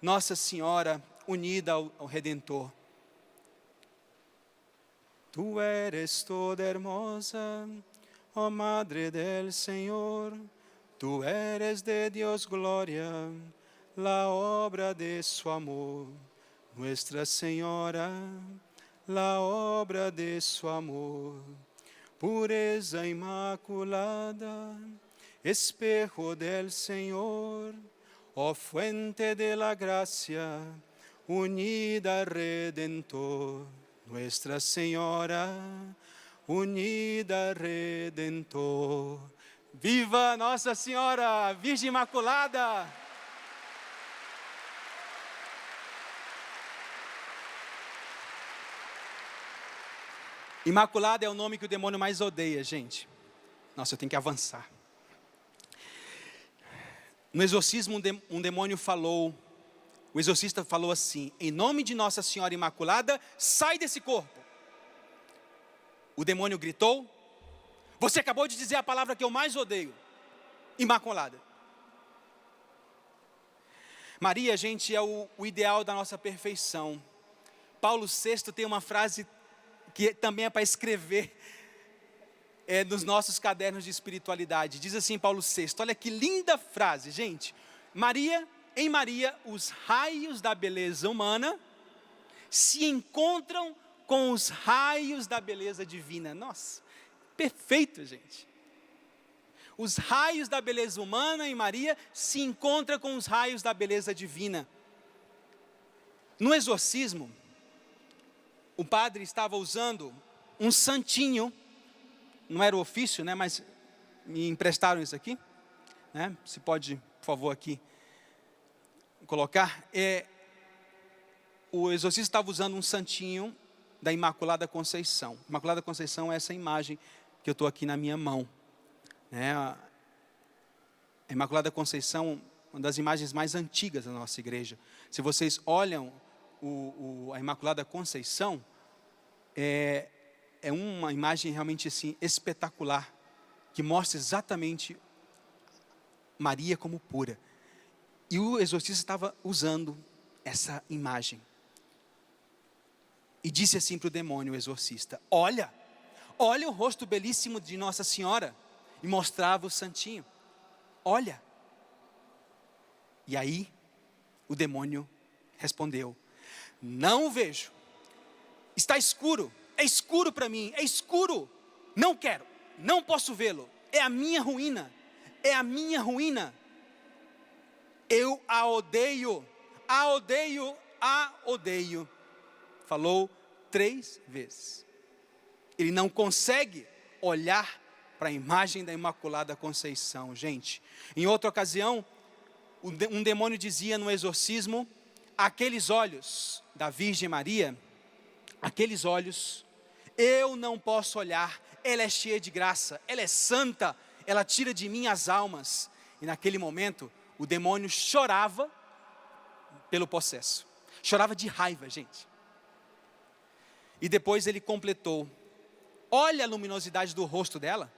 Nossa Senhora, unida ao Redentor. Tu eres toda hermosa, ó Madre del Senhor, tu eres de Dios gloria, la obra de su amor. Nuestra Señora, la obra de su amor. Pureza imaculada, espejo del Señor, ó fuente de la gracia, unida al Redentor. Nuestra Señora, unida al Redentor. Viva Nossa Senhora, Virgem Imaculada! Imaculada é o nome que o demônio mais odeia, gente. Nossa, eu tenho que avançar. No exorcismo, um demônio falou, o exorcista falou assim: em nome de Nossa Senhora Imaculada, sai desse corpo. O demônio gritou: você acabou de dizer a palavra que eu mais odeio, Imaculada. Maria, gente, é o ideal da nossa perfeição. Paulo VI tem uma frase que também é para escrever nos nossos cadernos de espiritualidade. Diz assim Paulo VI, olha que linda frase, gente. Em Maria, os raios da beleza humana se encontram com os raios da beleza divina. Nossa, perfeito, gente. Os raios da beleza humana em Maria se encontram com os raios da beleza divina. No exorcismo, o padre estava usando um santinho, não era o ofício, né, mas me emprestaram isso aqui, né? Se pode, por favor, aqui colocar. O exorcista estava usando um santinho da Imaculada Conceição. Imaculada Conceição é essa imagem que eu estou aqui na minha mão. A Imaculada Conceição, uma das imagens mais antigas da nossa igreja. Se vocês olham a Imaculada Conceição, é uma imagem realmente assim, espetacular, que mostra exatamente Maria como pura. E o exorcista estava usando essa imagem. E disse assim para o demônio, o exorcista: olha o rosto belíssimo de Nossa Senhora. E mostrava o santinho. Olha. E aí, o demônio respondeu: não o vejo. Está escuro. É escuro para mim. É escuro. Não quero. Não posso vê-lo. É a minha ruína. É a minha ruína. Eu a odeio. A odeio. A odeio. Falou 3 vezes. Ele não consegue olhar para a imagem da Imaculada Conceição, gente. Em outra ocasião, um demônio dizia no exorcismo: aqueles olhos da Virgem Maria, aqueles olhos, eu não posso olhar, ela é cheia de graça, ela é santa, ela tira de mim as almas. E naquele momento, o demônio chorava pelo possesso, chorava de raiva, gente. E depois ele completou: olha a luminosidade do rosto dela.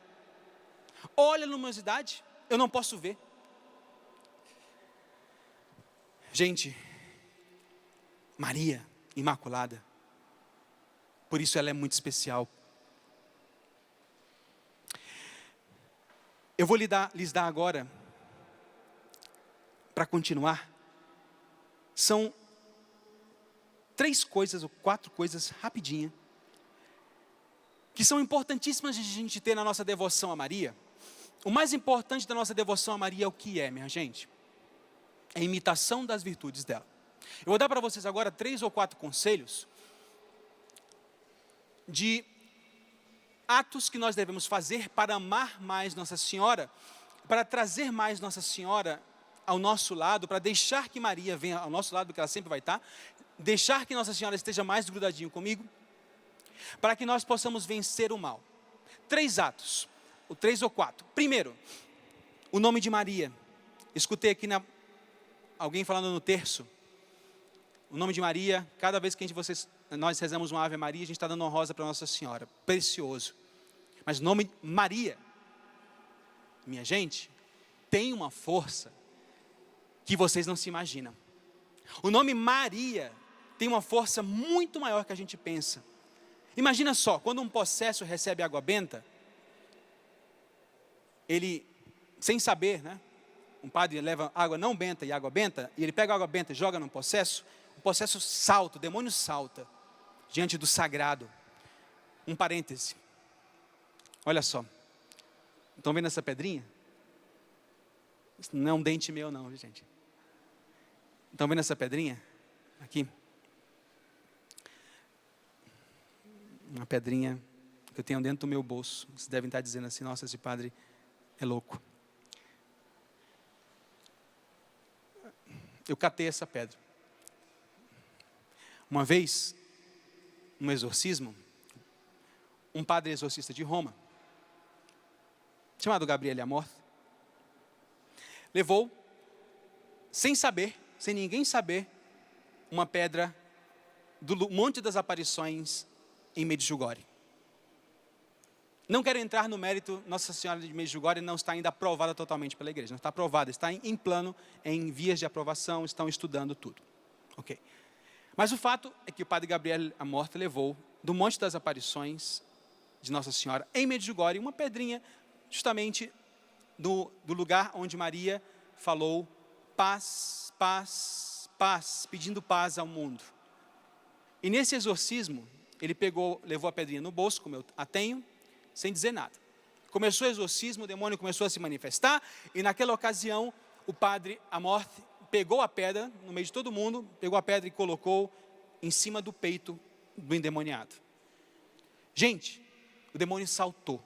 Olha a luminosidade, eu não posso ver. Gente, Maria Imaculada, por isso ela é muito especial. Eu vou lhes dar agora, para continuar, são 3 coisas ou 4 coisas rapidinho, que são importantíssimas de a gente ter na nossa devoção a Maria. O mais importante da nossa devoção a Maria é o que é, minha gente? É a imitação das virtudes dela. Eu vou dar para vocês agora 3 ou 4 conselhos de atos que nós devemos fazer para amar mais Nossa Senhora, para trazer mais Nossa Senhora ao nosso lado, para deixar que Maria venha ao nosso lado, porque ela sempre vai estar, deixar que Nossa Senhora esteja mais grudadinho comigo, para que nós possamos vencer o mal. 3 atos. 3 ou 4. Primeiro, o nome de Maria. Escutei aqui alguém falando no terço. O nome de Maria, cada vez que nós rezamos uma Ave Maria, a gente está dando uma rosa para Nossa Senhora. Precioso. Mas o nome Maria, minha gente, tem uma força que vocês não se imaginam. O nome Maria tem uma força muito maior que a gente pensa. Imagina só, quando um possesso recebe água benta, ele, sem saber, né? Um padre leva água não benta e água benta, e ele pega a água benta e joga no possesso, o possesso salta, o demônio salta, diante do sagrado. Um parêntese, olha só, estão vendo essa pedrinha? Isso não é um dente meu não, viu, gente? Estão vendo essa pedrinha? Aqui. Uma pedrinha que eu tenho dentro do meu bolso. Vocês devem estar dizendo assim: nossa, esse padre é louco. Eu catei essa pedra. Uma vez, no exorcismo, um padre exorcista de Roma, chamado Gabriele Amorth, levou, sem saber, sem ninguém saber, uma pedra do Monte das Aparições em Medjugorje. Não quero entrar no mérito, Nossa Senhora de Medjugorje não está ainda aprovada totalmente pela igreja, não está aprovada, está em plano, em vias de aprovação, estão estudando tudo. Ok. Mas o fato é que o padre Gabriele Amorth levou do Monte das Aparições de Nossa Senhora em Medjugorje uma pedrinha, justamente do lugar onde Maria falou paz, paz, paz, pedindo paz ao mundo. E nesse exorcismo, ele levou a pedrinha no bolso, como eu a tenho, sem dizer nada. começou o exorcismo, o demônio começou a se manifestar, e naquela ocasião, o padre Amorth pegou a pedra, no meio de todo mundo, pegou a pedra e colocou em cima do peito do endemoniado. Gente, o demônio saltou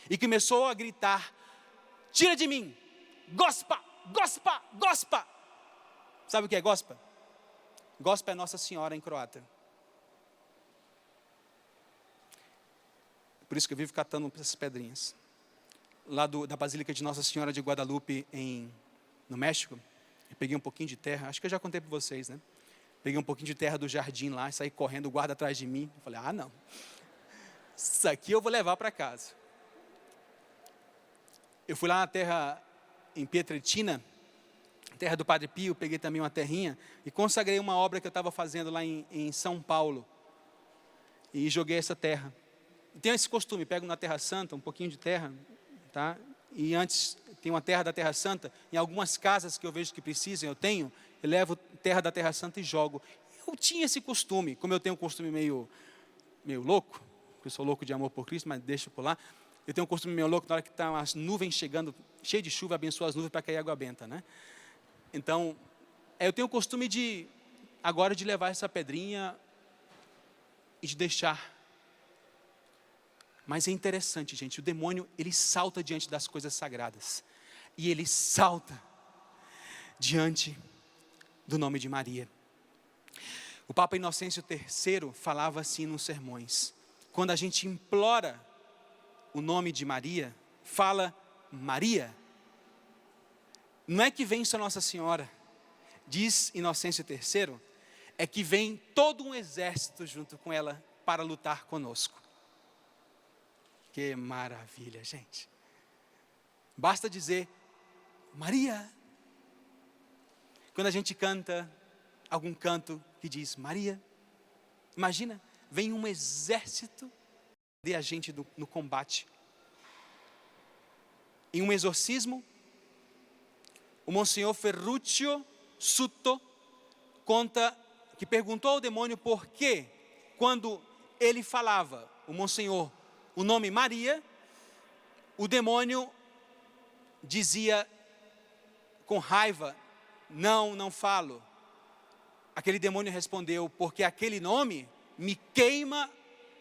e começou a gritar: tira de mim, gospa, gospa, gospa. Sabe o que é gospa? Gospa é Nossa Senhora em croata. Por isso que eu vivo catando essas pedrinhas. Lá da Basílica de Nossa Senhora de Guadalupe, no México, eu peguei um pouquinho de terra, acho que eu já contei para vocês, né? Peguei um pouquinho de terra do jardim lá, e saí correndo, o guarda atrás de mim. Eu falei, não, isso aqui eu vou levar para casa. Eu fui lá na terra em Pietrelcina, terra do Padre Pio, peguei também uma terrinha e consagrei uma obra que eu estava fazendo lá em São Paulo. E joguei essa terra. Tenho esse costume, pego na Terra Santa, um pouquinho de terra, tá? E antes, tem uma terra da Terra Santa, em algumas casas que eu vejo que precisam, eu levo terra da Terra Santa e jogo. Eu tinha esse costume, como eu tenho um costume meio louco, porque eu sou louco de amor por Cristo, mas deixa por lá. Eu tenho um costume meio louco, na hora que estão as nuvens chegando, cheio de chuva, abençoa as nuvens para cair água benta, né? Então, eu tenho o costume agora de levar essa pedrinha e de deixar. Mas é interessante, gente, o demônio, ele salta diante das coisas sagradas. E ele salta diante do nome de Maria. O Papa Inocêncio III falava assim nos sermões: quando a gente implora o nome de Maria, fala Maria. Não é que vem só Nossa Senhora, diz Inocêncio III, é que vem todo um exército junto com ela para lutar conosco. Que maravilha, gente. Basta dizer Maria. Quando a gente canta algum canto que diz Maria, imagina, vem um exército de a gente no combate. Em um exorcismo, o Monsenhor Ferruccio Sutto conta que perguntou ao demônio por que, quando ele falava, o Monsenhor, o nome Maria, o demônio dizia com raiva, não falo. Aquele demônio respondeu, porque aquele nome me queima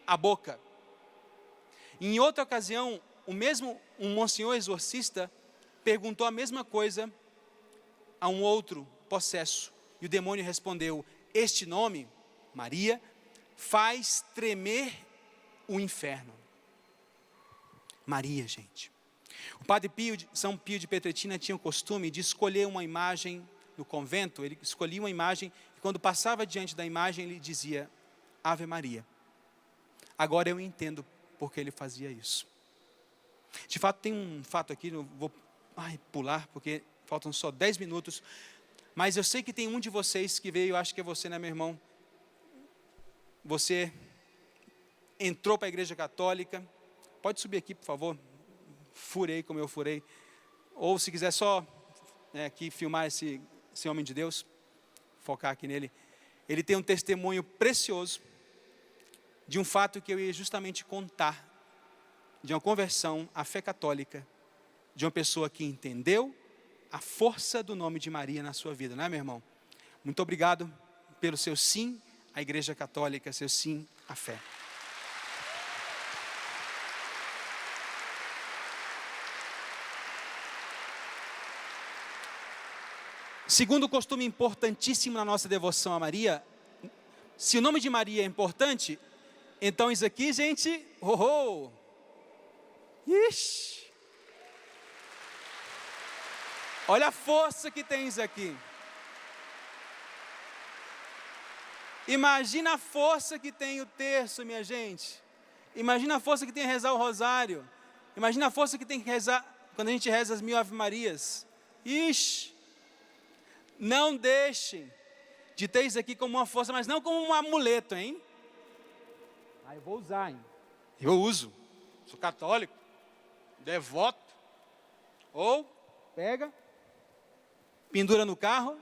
a boca. Em outra ocasião, um monsenhor exorcista perguntou a mesma coisa a um outro possesso. E o demônio respondeu, este nome, Maria, faz tremer o inferno. Maria, gente. O Padre São Pio de Pietrelcina tinha o costume de escolher uma imagem no convento. Ele escolhia uma imagem e quando passava diante da imagem ele dizia Ave Maria. Agora eu entendo por que ele fazia isso. De fato tem um fato aqui, eu vou pular porque faltam só 10 minutos. Mas eu sei que tem um de vocês que veio, acho que é você, né, meu irmão? Você entrou para a igreja católica. Pode subir aqui, por favor. Furei como eu furei. Ou se quiser só aqui filmar esse homem de Deus, focar aqui nele. Ele tem um testemunho precioso de um fato que eu ia justamente contar, de uma conversão à fé católica, de uma pessoa que entendeu a força do nome de Maria na sua vida, não é, meu irmão? Muito obrigado pelo seu sim à igreja católica, seu sim à fé. Segundo costume importantíssimo na nossa devoção a Maria, se o nome de Maria é importante, então isso aqui, gente, ixi! Olha a força que tem isso aqui. Imagina a força que tem o terço, minha gente. Imagina a força que tem rezar o rosário. Imagina a força que tem que rezar quando a gente reza as 1000 Ave Marias. Ixi! Não deixem de ter isso aqui como uma força, mas não como um amuleto, hein? Eu vou usar, hein? Eu uso. Sou católico, devoto. Ou pega, pendura no carro,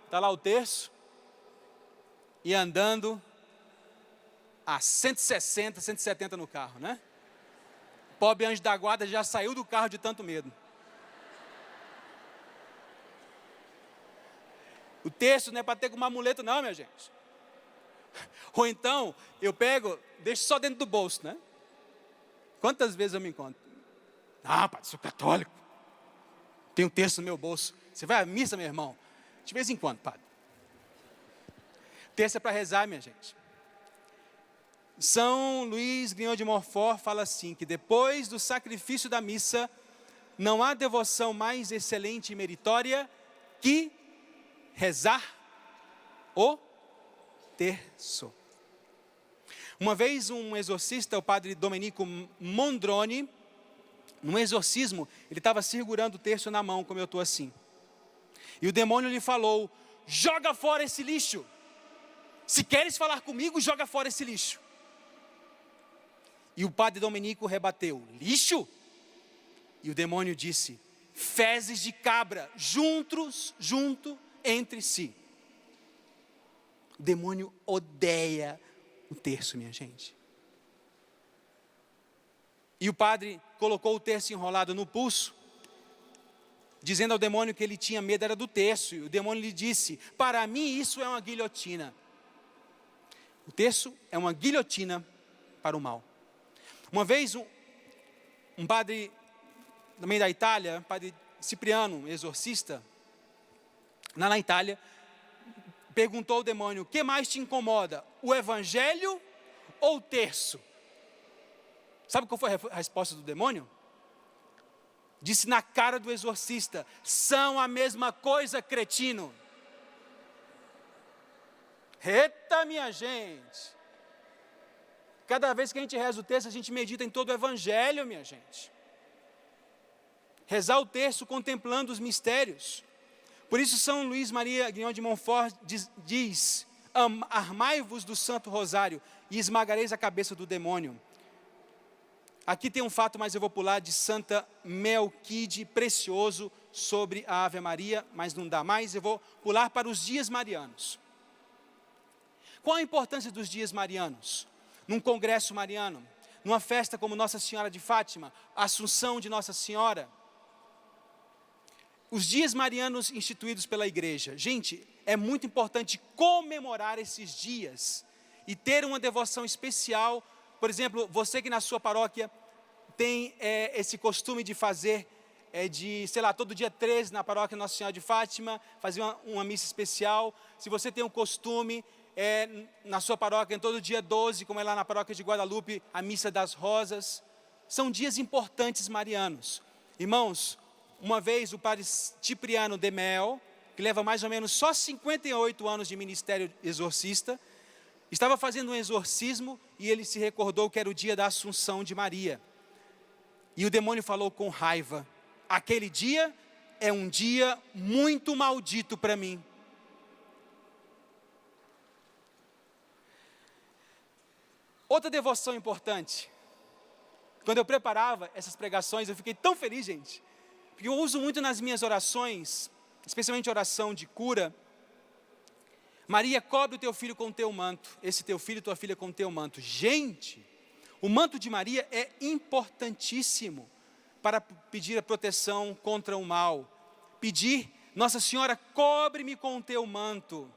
está lá o terço, e andando a 160, 170 no carro, né? Pobre anjo da guarda já saiu do carro de tanto medo. O terço não é para ter com uma amuleto não, minha gente. Ou então, eu pego, deixo só dentro do bolso, né? Quantas vezes eu me encontro? Ah, padre, sou católico. Tenho um terço no meu bolso. Você vai à missa, meu irmão? De vez em quando, padre. Terço é para rezar, minha gente. São Luís Grignon de Montfort fala assim, que depois do sacrifício da missa, não há devoção mais excelente e meritória que rezar o terço. Uma vez um exorcista, o padre Domenico Mondroni, num exorcismo, ele estava segurando o terço na mão, como eu estou assim. E o demônio lhe falou, joga fora esse lixo. Se queres falar comigo, joga fora esse lixo. E o padre Domenico rebateu, lixo? E o demônio disse, fezes de cabra, junto entre si. O demônio odeia o terço, minha gente. E o padre colocou o terço enrolado no pulso, dizendo ao demônio que ele tinha medo era do terço. E o demônio lhe disse, para mim isso é uma guilhotina. O terço é uma guilhotina para o mal. Uma vez um padre também da Itália, padre Cipriano, exorcista, lá na Itália, perguntou ao demônio, o que mais te incomoda, o evangelho ou o terço? Sabe qual foi a resposta do demônio? Disse na cara do exorcista, são a mesma coisa, cretino. Eita, minha gente. Cada vez que a gente reza o terço, a gente medita em todo o evangelho, minha gente. Rezar o terço contemplando os mistérios. Por isso São Luís Maria Grignon de Montfort diz, armai-vos do Santo Rosário e esmagareis a cabeça do demônio. Aqui tem um fato, mas eu vou pular, de Santa Melquide, precioso, sobre a Ave Maria, mas não dá mais, eu vou pular para os dias marianos. Qual a importância dos dias marianos? Num congresso mariano, numa festa como Nossa Senhora de Fátima, a Assunção de Nossa Senhora. Os dias marianos instituídos pela igreja. Gente, é muito importante comemorar esses dias e ter uma devoção especial. Por exemplo, você que na sua paróquia tem esse costume de fazer, todo dia 13 na paróquia Nossa Senhora de Fátima, fazer uma missa especial. Se você tem um costume, na sua paróquia, em todo dia 12, como é lá na paróquia de Guadalupe, a missa das rosas. São dias importantes marianos. Irmãos, uma vez o padre Cipriano de Mel, que leva mais ou menos só 58 anos de ministério exorcista, estava fazendo um exorcismo e ele se recordou que era o dia da Assunção de Maria. E o demônio falou com raiva, aquele dia é um dia muito maldito para mim. Outra devoção importante. Quando eu preparava essas pregações, eu fiquei tão feliz, gente. Porque eu uso muito nas minhas orações, especialmente oração de cura. Maria, cobre o teu filho com o teu manto. Esse teu filho e tua filha com o teu manto. Gente, o manto de Maria é importantíssimo para pedir a proteção contra o mal. Pedir, Nossa Senhora, cobre-me com o teu manto.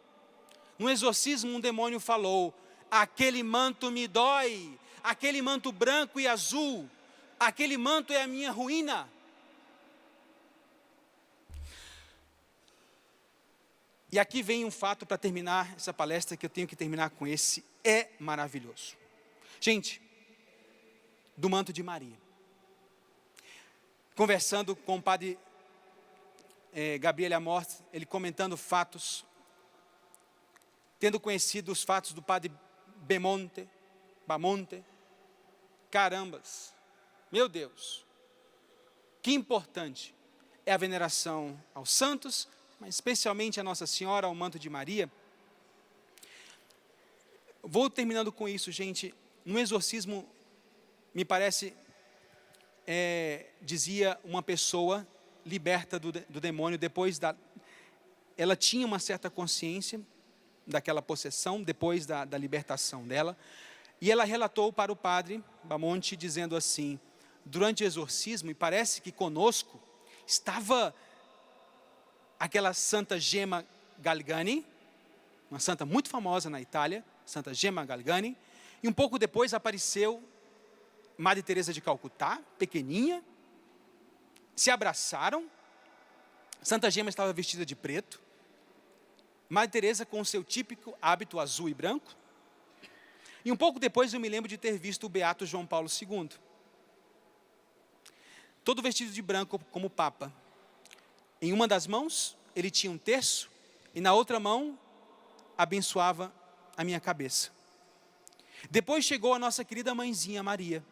No exorcismo, um demônio falou, aquele manto me dói, aquele manto branco e azul, aquele manto é a minha ruína. E aqui vem um fato para terminar essa palestra, que eu tenho que terminar com esse, é maravilhoso. Gente, do manto de Maria. Conversando com o padre Gabriel Amor, ele comentando fatos, tendo conhecido os fatos do padre Bamonte, carambas, meu Deus, que importante é a veneração aos santos, mas especialmente a Nossa Senhora, ao manto de Maria. Vou terminando com isso, gente. No exorcismo, me parece, dizia uma pessoa liberta do demônio, ela tinha uma certa consciência daquela possessão, depois da libertação dela, e ela relatou para o padre Bamonte, dizendo assim, durante o exorcismo, e parece que conosco estava aquela Santa Gemma Galgani, uma santa muito famosa na Itália, Santa Gemma Galgani, e um pouco depois apareceu Madre Teresa de Calcutá, pequeninha, se abraçaram, Santa Gemma estava vestida de preto, Madre Teresa com o seu típico hábito azul e branco, e um pouco depois eu me lembro de ter visto o beato João Paulo II, todo vestido de branco como Papa. Em uma das mãos ele tinha um terço, e na outra mão abençoava a minha cabeça. Depois chegou a nossa querida mãezinha Maria,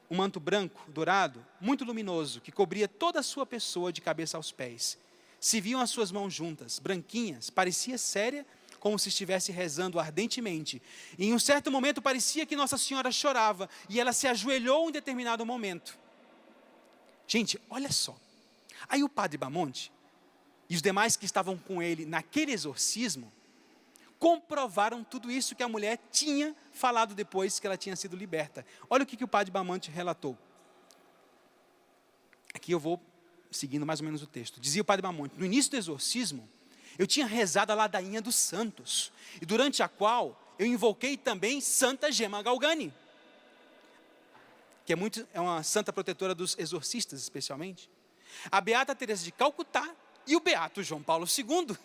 um manto branco, dourado, muito luminoso, que cobria toda a sua pessoa de cabeça aos pés. Se viam as suas mãos juntas, branquinhas, parecia séria, como se estivesse rezando ardentemente. E em um certo momento parecia que Nossa Senhora chorava, e ela se ajoelhou em determinado momento. Gente, olha só. Aí o padre Bamonte e os demais que estavam com ele naquele exorcismo comprovaram tudo isso que a mulher tinha falado depois que ela tinha sido liberta. Olha o que o padre Bamonte relatou. Aqui eu vou seguindo mais ou menos o texto. Dizia o padre Bamonte: no início do exorcismo, eu tinha rezado a ladainha dos santos, e durante a qual eu invoquei também Santa Gemma Galgani, que é uma santa protetora dos exorcistas especialmente, a beata Teresa de Calcutá e o beato João Paulo II.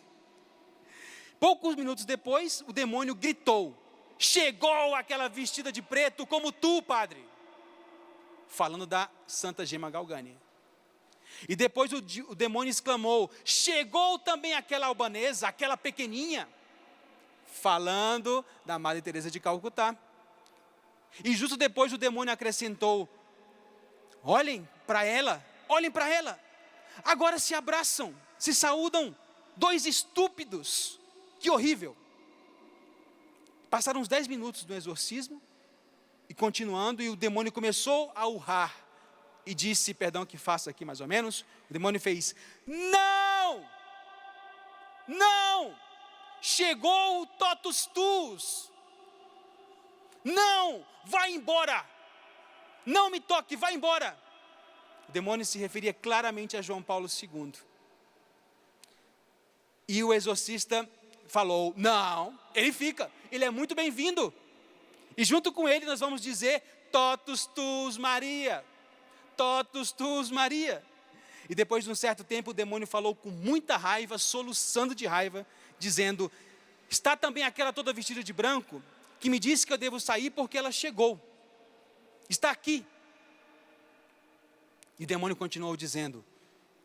Poucos minutos depois, o demônio gritou: chegou aquela vestida de preto como tu, padre. Falando da Santa Gemma Galgani. E depois o demônio exclamou: chegou também aquela albanesa, aquela pequeninha. Falando da Madre Teresa de Calcutá. E justo depois o demônio acrescentou: olhem para ela, olhem para ela. Agora se abraçam, se saúdam, dois estúpidos. Que horrível. Passaram uns 10 minutos do exorcismo, e continuando, e o demônio começou a urrar, e disse, perdão que faça aqui mais ou menos, o demônio fez: não, não, chegou o totus tuus, não, vai embora, não me toque, vai embora. O demônio se referia claramente a João Paulo II, e o exorcista falou: não, ele fica, ele é muito bem-vindo, e junto com ele nós vamos dizer: totus tuus Maria, totus tuus Maria. E depois de um certo tempo o demônio falou com muita raiva, soluçando de raiva, dizendo: está também aquela toda vestida de branco, que me disse que eu devo sair porque ela chegou, está aqui. E o demônio continuou dizendo: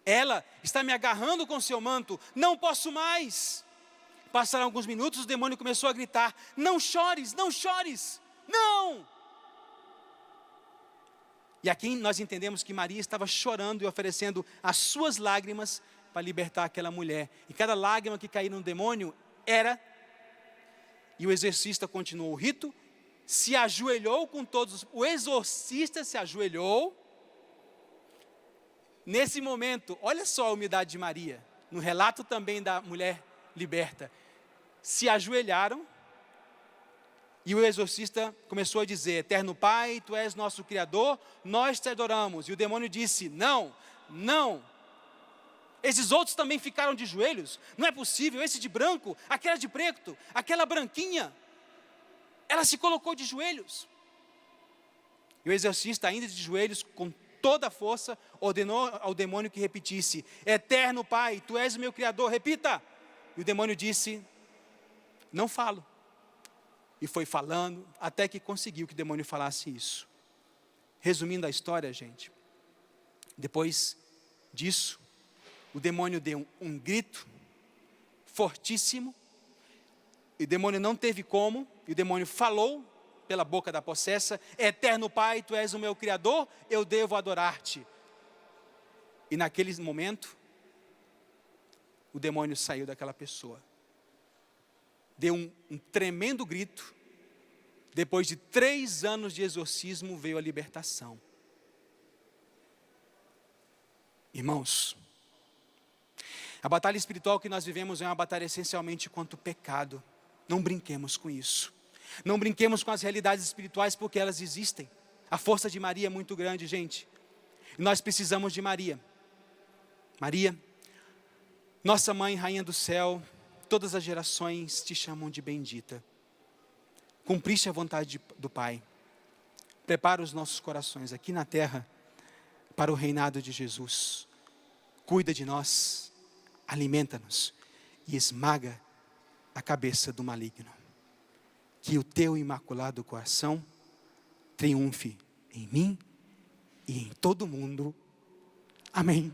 ela está me agarrando com seu manto, não posso mais. Passaram alguns minutos, o demônio começou a gritar: não chores, não chores, não. E aqui nós entendemos que Maria estava chorando e oferecendo as suas lágrimas para libertar aquela mulher. E cada lágrima que caía no demônio era... E o exorcista continuou o rito, se ajoelhou com todos. O exorcista se ajoelhou. Nesse momento, olha só a humildade de Maria. No relato também da mulher liberta. Se ajoelharam. E o exorcista começou a dizer: eterno Pai, Tu és nosso Criador, nós Te adoramos. E o demônio disse: não, não. Esses outros também ficaram de joelhos? Não é possível, esse de branco, aquela de preto, aquela branquinha. Ela se colocou de joelhos. E o exorcista, ainda de joelhos, com toda a força, ordenou ao demônio que repetisse: eterno Pai, Tu és o meu Criador, repita. E o demônio disse: não falo. E foi falando, até que conseguiu que o demônio falasse isso. Resumindo a história, gente, depois disso, o demônio deu um grito fortíssimo, e o demônio não teve como, e o demônio falou pela boca da possessa: eterno Pai, Tu és o meu Criador, eu devo adorar-te. E naquele momento, o demônio saiu daquela pessoa. Deu um tremendo grito. Depois de 3 anos de exorcismo, veio a libertação. Irmãos, a batalha espiritual que nós vivemos é uma batalha essencialmente contra o pecado. Não brinquemos com isso. Não brinquemos com as realidades espirituais, porque elas existem. A força de Maria é muito grande, gente. E nós precisamos de Maria. Maria, nossa mãe, rainha do céu, todas as gerações te chamam de bendita. Cumpriste a vontade do Pai. Prepara os nossos corações aqui na terra para o reinado de Jesus. Cuida de nós, alimenta-nos e esmaga a cabeça do maligno. Que o teu imaculado coração triunfe em mim e em todo mundo. Amém.